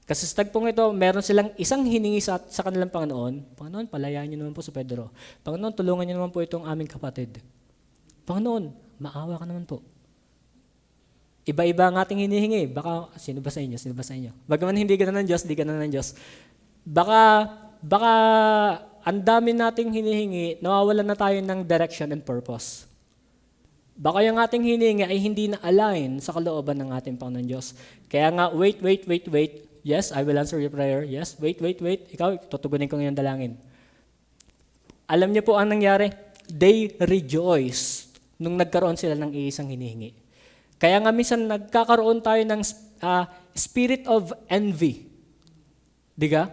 Kasi sa tagpong ito, meron silang isang hiningi sa kanilang Panginoon. Panginoon, palayaan niyo naman po si Pedro. Panginoon, tulungan niyo naman po itong aming kapatid. Panginoon, maawa ka naman po. Iba-iba ang ating hinihingi. Baka, sino ba sa inyo? Bagaman hindi ka na ng Diyos, di ka na ng Diyos. Baka ang dami nating hinihingi, nawawalan na tayo ng direction and purpose. Baka yung ating hinihingi ay hindi na align sa kalooban ng ating Panginoon Diyos. Kaya nga, wait. Yes, I will answer your prayer. Yes, wait. Ikaw, tutugunin ko ngayon dalangin. Alam niyo po ang nangyari? They rejoiced nung nagkaroon sila ng iisang hinihingi. Kaya nga minsan nagkakaroon tayo ng spirit of envy. Diga?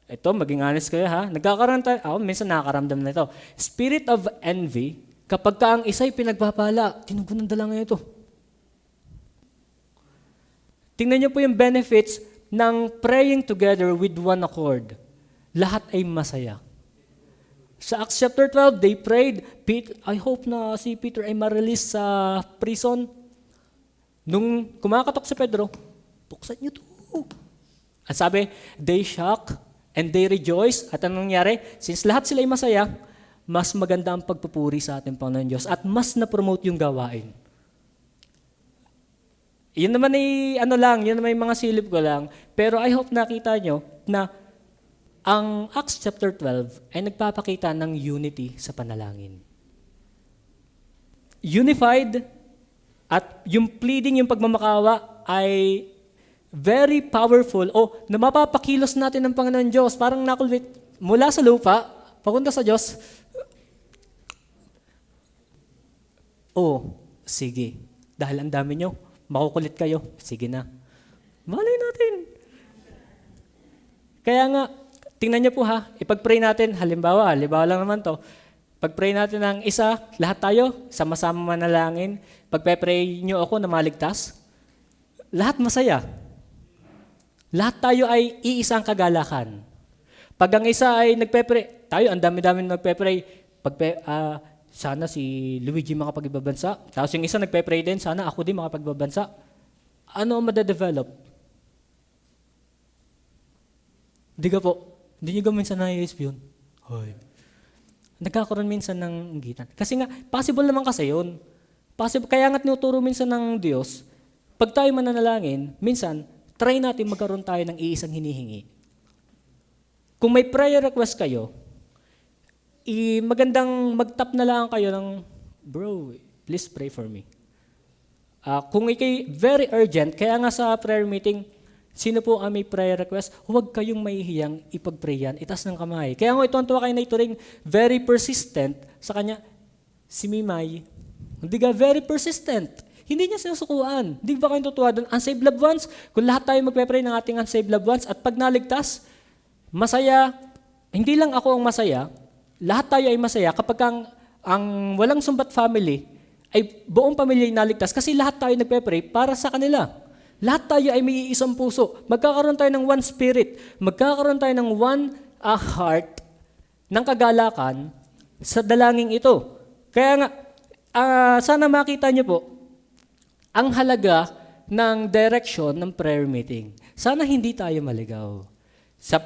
Ito, maging honest kayo ha. Nagkakaroon tayo, minsan nakakaramdam na ito. Spirit of envy, kapag ka ang isa'y pinagpapala, tinugunan dalangin ito. Tingnan niyo po yung benefits ng praying together with one accord. Lahat ay masaya. Sa Acts chapter 12, they prayed. I hope na si Peter ay ma-release sa prison. Nung kumakatok si Pedro, buksan niyo to. At sabi, they shock and they rejoice. At anong nangyari? Since lahat sila ay masaya, mas maganda ang pagpupuri sa ating Panginoon Diyos at mas na-promote yung gawain. Yun naman ay yun naman yung mga silip ko lang. Pero I hope nakita nyo na ang Acts chapter 12 ay nagpapakita ng unity sa panalangin. Unified at yung pleading, yung pagmamakawa ay very powerful na mapapakilos natin ng Panginoon Diyos. Parang nakulwit mula sa lupa, papunta sa Diyos. Sige. Dahil ang dami nyo, makukulit kayo. Sige na. Malay natin. Kaya nga, tingnan nyo po ha, ipag-pray natin, halimbawa lang naman to, pag-pray natin ng isa, lahat tayo, sama-sama manalangin, pag-pray nyo ako na maligtas, lahat masaya. Lahat tayo ay iisang kagalakan. Pag ang isa ay nagpe-pray, tayo, ang dami-dami nagpe-pray, sana si Luigi makapagbabansa. Tapos yung isa nagpe-pray din, sana ako din makapagbabansa. Ano ang madadevelop? Hindi ka po. Hindi nyo minsan naiisip yun. Hoy. Nagkakaroon minsan ng inggitan. Kasi nga, possible naman kasi yun. Kaya nga tinuturo minsan ng Diyos, pag tayo mananalangin, minsan, try natin magkaroon tayo ng iisang hinihingi. Kung may prayer request kayo, magandang mag-tap na lang kayo ng, bro, please pray for me. Kung ikay very urgent, kaya nga sa prayer meeting, sino po ang may prayer request, huwag kayong mahihiyang ipag-pray yan, itaas ng kamay. Kaya nga ito ang tuwa kay Naitoring, very persistent sa kanya, Si Mimay, hindi ka very persistent. Hindi niya sinusukuan. Hindi ba kayo tutuwa doon? Unsaved loved ones, kung lahat tayo magpe-pray ng ating unsaved loved ones at pag naligtas, masaya, hindi lang ako ang masaya, lahat tayo ay masaya kapag ang walang sumbat family ay buong pamilya ay naligtas kasi lahat tayo nagpe-pray para sa kanila. Lahat tayo ay may isang puso. Magkakaroon tayo ng one spirit. Magkakaroon tayo ng one heart ng kagalakan sa dalangin ito. Kaya nga, sana makita niyo po ang halaga ng direction ng prayer meeting. Sana hindi tayo maligaw. Sa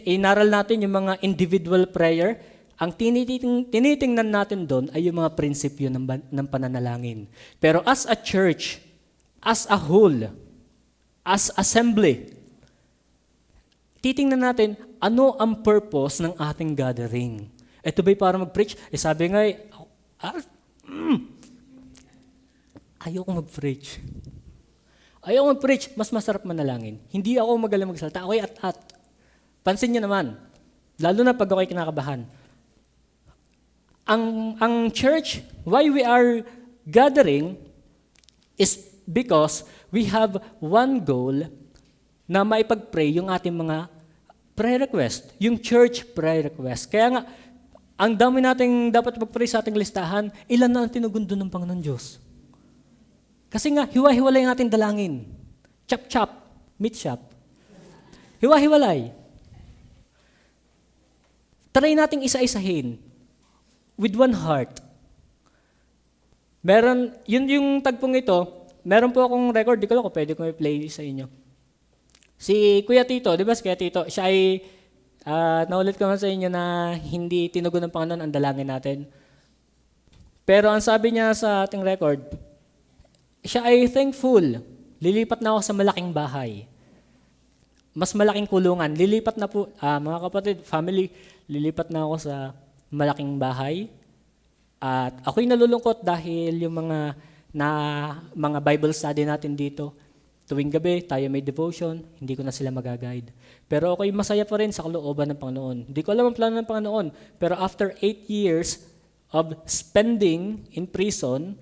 inaral natin yung mga individual prayer, ang tinitingnan natin doon ay yung mga prinsipyo ng pananalangin. Pero as a church, as a whole, as assembly, titingnan natin ano ang purpose ng ating gathering. Ito ba'y para mag-preach? Sabi nga, ayoko mag-preach. Ayoko mag-preach, mas masarap manalangin. Hindi ako magaling magsalita, ako'y at-at. Pansin niyo naman, lalo na pag ako'y kinakabahan. Ang church, why we are gathering is because we have one goal na maipag-pray yung ating mga prayer request, yung church prayer request. Kaya nga, ang dami nating dapat mag-pray sa ating listahan, ilan na ang tinugundo ng Panginoon Diyos. Kasi nga, hiwa-hiwalay ang ating dalangin. Chop-chop, meat shop. Hiwa-hiwalay. Try nating isa-isahin with one heart. Yun yung tagpong ito, meron po akong record, di ko lang kung pwede kong i-play sa inyo. Si Kuya Tito, di ba si Kuya Tito, siya ay, naulit ko man sa inyo na hindi tinugon ng Panginoon ang dalangin natin. Pero ang sabi niya sa ating record, siya ay thankful. Lilipat na ako sa malaking bahay. Mas malaking kulungan. Lilipat na po, mga kapatid, family, lilipat na ako sa malaking bahay. At ako'y nalulungkot dahil yung mga Bible study natin dito, tuwing gabi, tayo may devotion, hindi ko na sila magaguide. Pero ako'y masaya pa rin sa kalooban ng Panginoon. Hindi ko alam ang plano ng Panginoon. Pero after 8 years of spending in prison,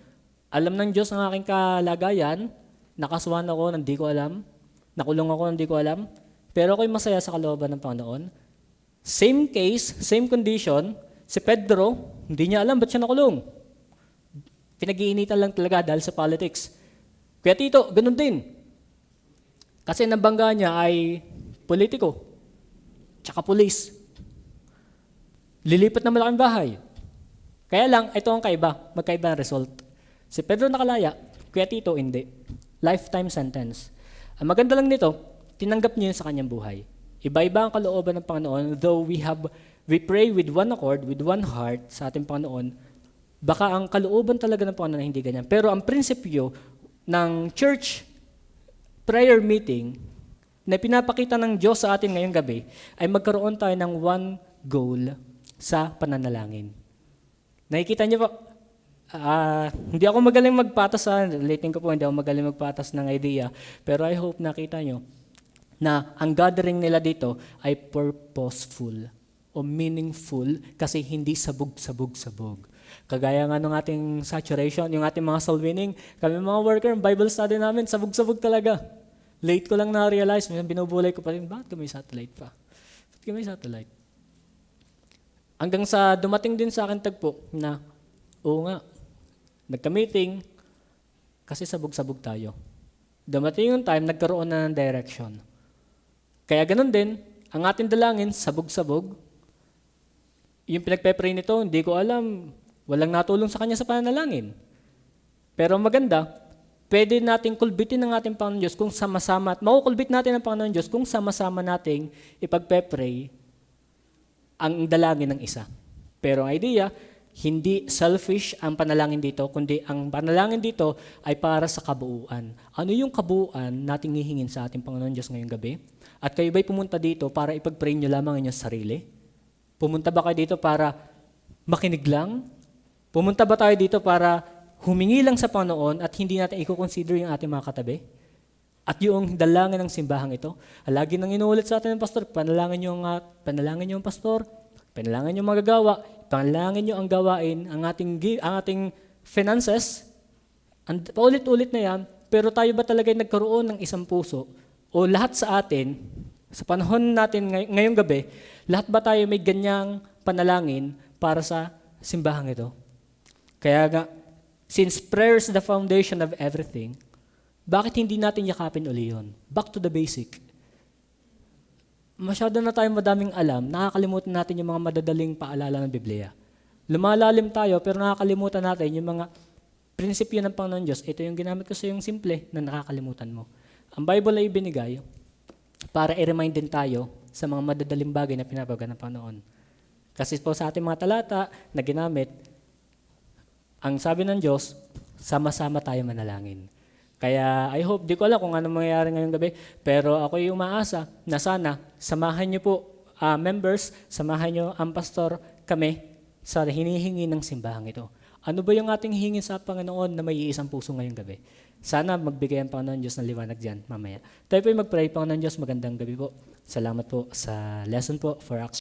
alam ng Diyos ang aking kalagayan, nakasuhan ako, hindi ko alam, nakulong ako, hindi ko alam, pero ako'y masaya sa kalooban ng Panginoon. Same case, same condition, si Pedro, hindi niya alam ba't siya nakulong. Pinag-iinitan lang talaga dahil sa politics. Kaya Tito, ganun din. Kasi nabangga niya ay politiko, tsaka pulis. Lilipat na malaking bahay. Kaya lang, ito ang magkaiba ang result. Si Pedro nakalaya, Kuya Tito hindi. Lifetime sentence. Ang maganda lang nito, tinanggap niya yun sa kanyang buhay. Iba-iba ang kalooban ng Panginoon, though we pray with one accord, with one heart sa ating Panginoon, baka ang kalooban talaga ng Panginoon hindi ganyan. Pero ang prinsipyo ng church prayer meeting na pinapakita ng Diyos sa atin ngayong gabi ay magkaroon tayo ng one goal sa pananalangin. Nakikita niyo po, hindi ako magaling magpatas, relating ko po, hindi ako magaling magpatas ng idea, pero I hope nakita nyo na ang gathering nila dito ay purposeful o meaningful kasi hindi sabog-sabog-sabog. Kagaya nga ng ating saturation, yung ating mga soul winning, kami mga worker, Bible study namin, sabog-sabog talaga. Late ko lang na-realize, binubulay ko pa rin, bakit kami satellite pa? Bakit kami satellite? Hanggang sa dumating din sa akin tagpo na, oo nga, nagka-meeting, kasi sabog-sabog tayo. Dumating yung time, nagkaroon na ng direction. Kaya ganun din, ang ating dalangin, sabog-sabog. Yung pinagpe-pray nito, hindi ko alam, walang natulong sa kanya sa pananalangin. Pero maganda, pwede nating kulbitin ng ating Panginoon Diyos kung sama-sama, at makukulbit natin ang Panginoon Diyos kung sama-sama nating ipagpe-pray ang dalangin ng isa. Pero ang idea, hindi selfish ang panalangin dito, kundi ang panalangin dito ay para sa kabuuan. Ano yung kabuuan nating hihingin sa ating Panginoon Diyos ngayong gabi? At kayo ba'y pumunta dito para ipag-pray nyo lamang ang inyong sarili? Pumunta ba kayo dito para makinig lang? Pumunta ba tayo dito para humingi lang sa Panginoon at hindi natin i-consider yung ating mga katabi? At yung dalangin ng simbahang ito, lagi nang inuulit sa atin ng pastor, panalangin nyo ang pastor, panalangin nyo magagawa, panalangin nyo ang gawain, ang ating finances, paulit-ulit na yan, pero tayo ba talaga nagkaroon ng isang puso? O lahat sa atin, sa panahon natin ngayong gabi, lahat ba tayo may ganyang panalangin para sa simbahang ito? Kaya nga, since prayer is the foundation of everything, bakit hindi natin yakapin uli yun? Back to the basic. Masyado na tayo madaming alam, nakakalimutan natin yung mga madadaling paalala ng Biblia. Lumalalim tayo, pero nakakalimutan natin yung mga prinsipyo ng Panginoon Diyos. Ito yung ginamit ko sa yung simple na nakakalimutan mo. Ang Bible ay ibinigay para i-remind din tayo sa mga madadaling bagay na pinapaga ng Panginoon. Kasi po sa ating mga talata na ginamit, ang sabi ng Diyos, sama-sama tayo manalangin. Kaya I hope, di ko alam kung ano mangyayari ngayong gabi, pero ako yung umaasa na sana samahan niyo po, members, samahan niyo ang pastor, kami, sa hinihingi ng simbahang ito. Ano ba yung ating hingin sa Panginoon na may iisang puso ngayong gabi? Sana magbigay ang Panginoon Diyos ng liwanag dyan mamaya. Tayo po yung mag-pray. Panginoon Diyos, magandang gabi po. Salamat po sa lesson po for action.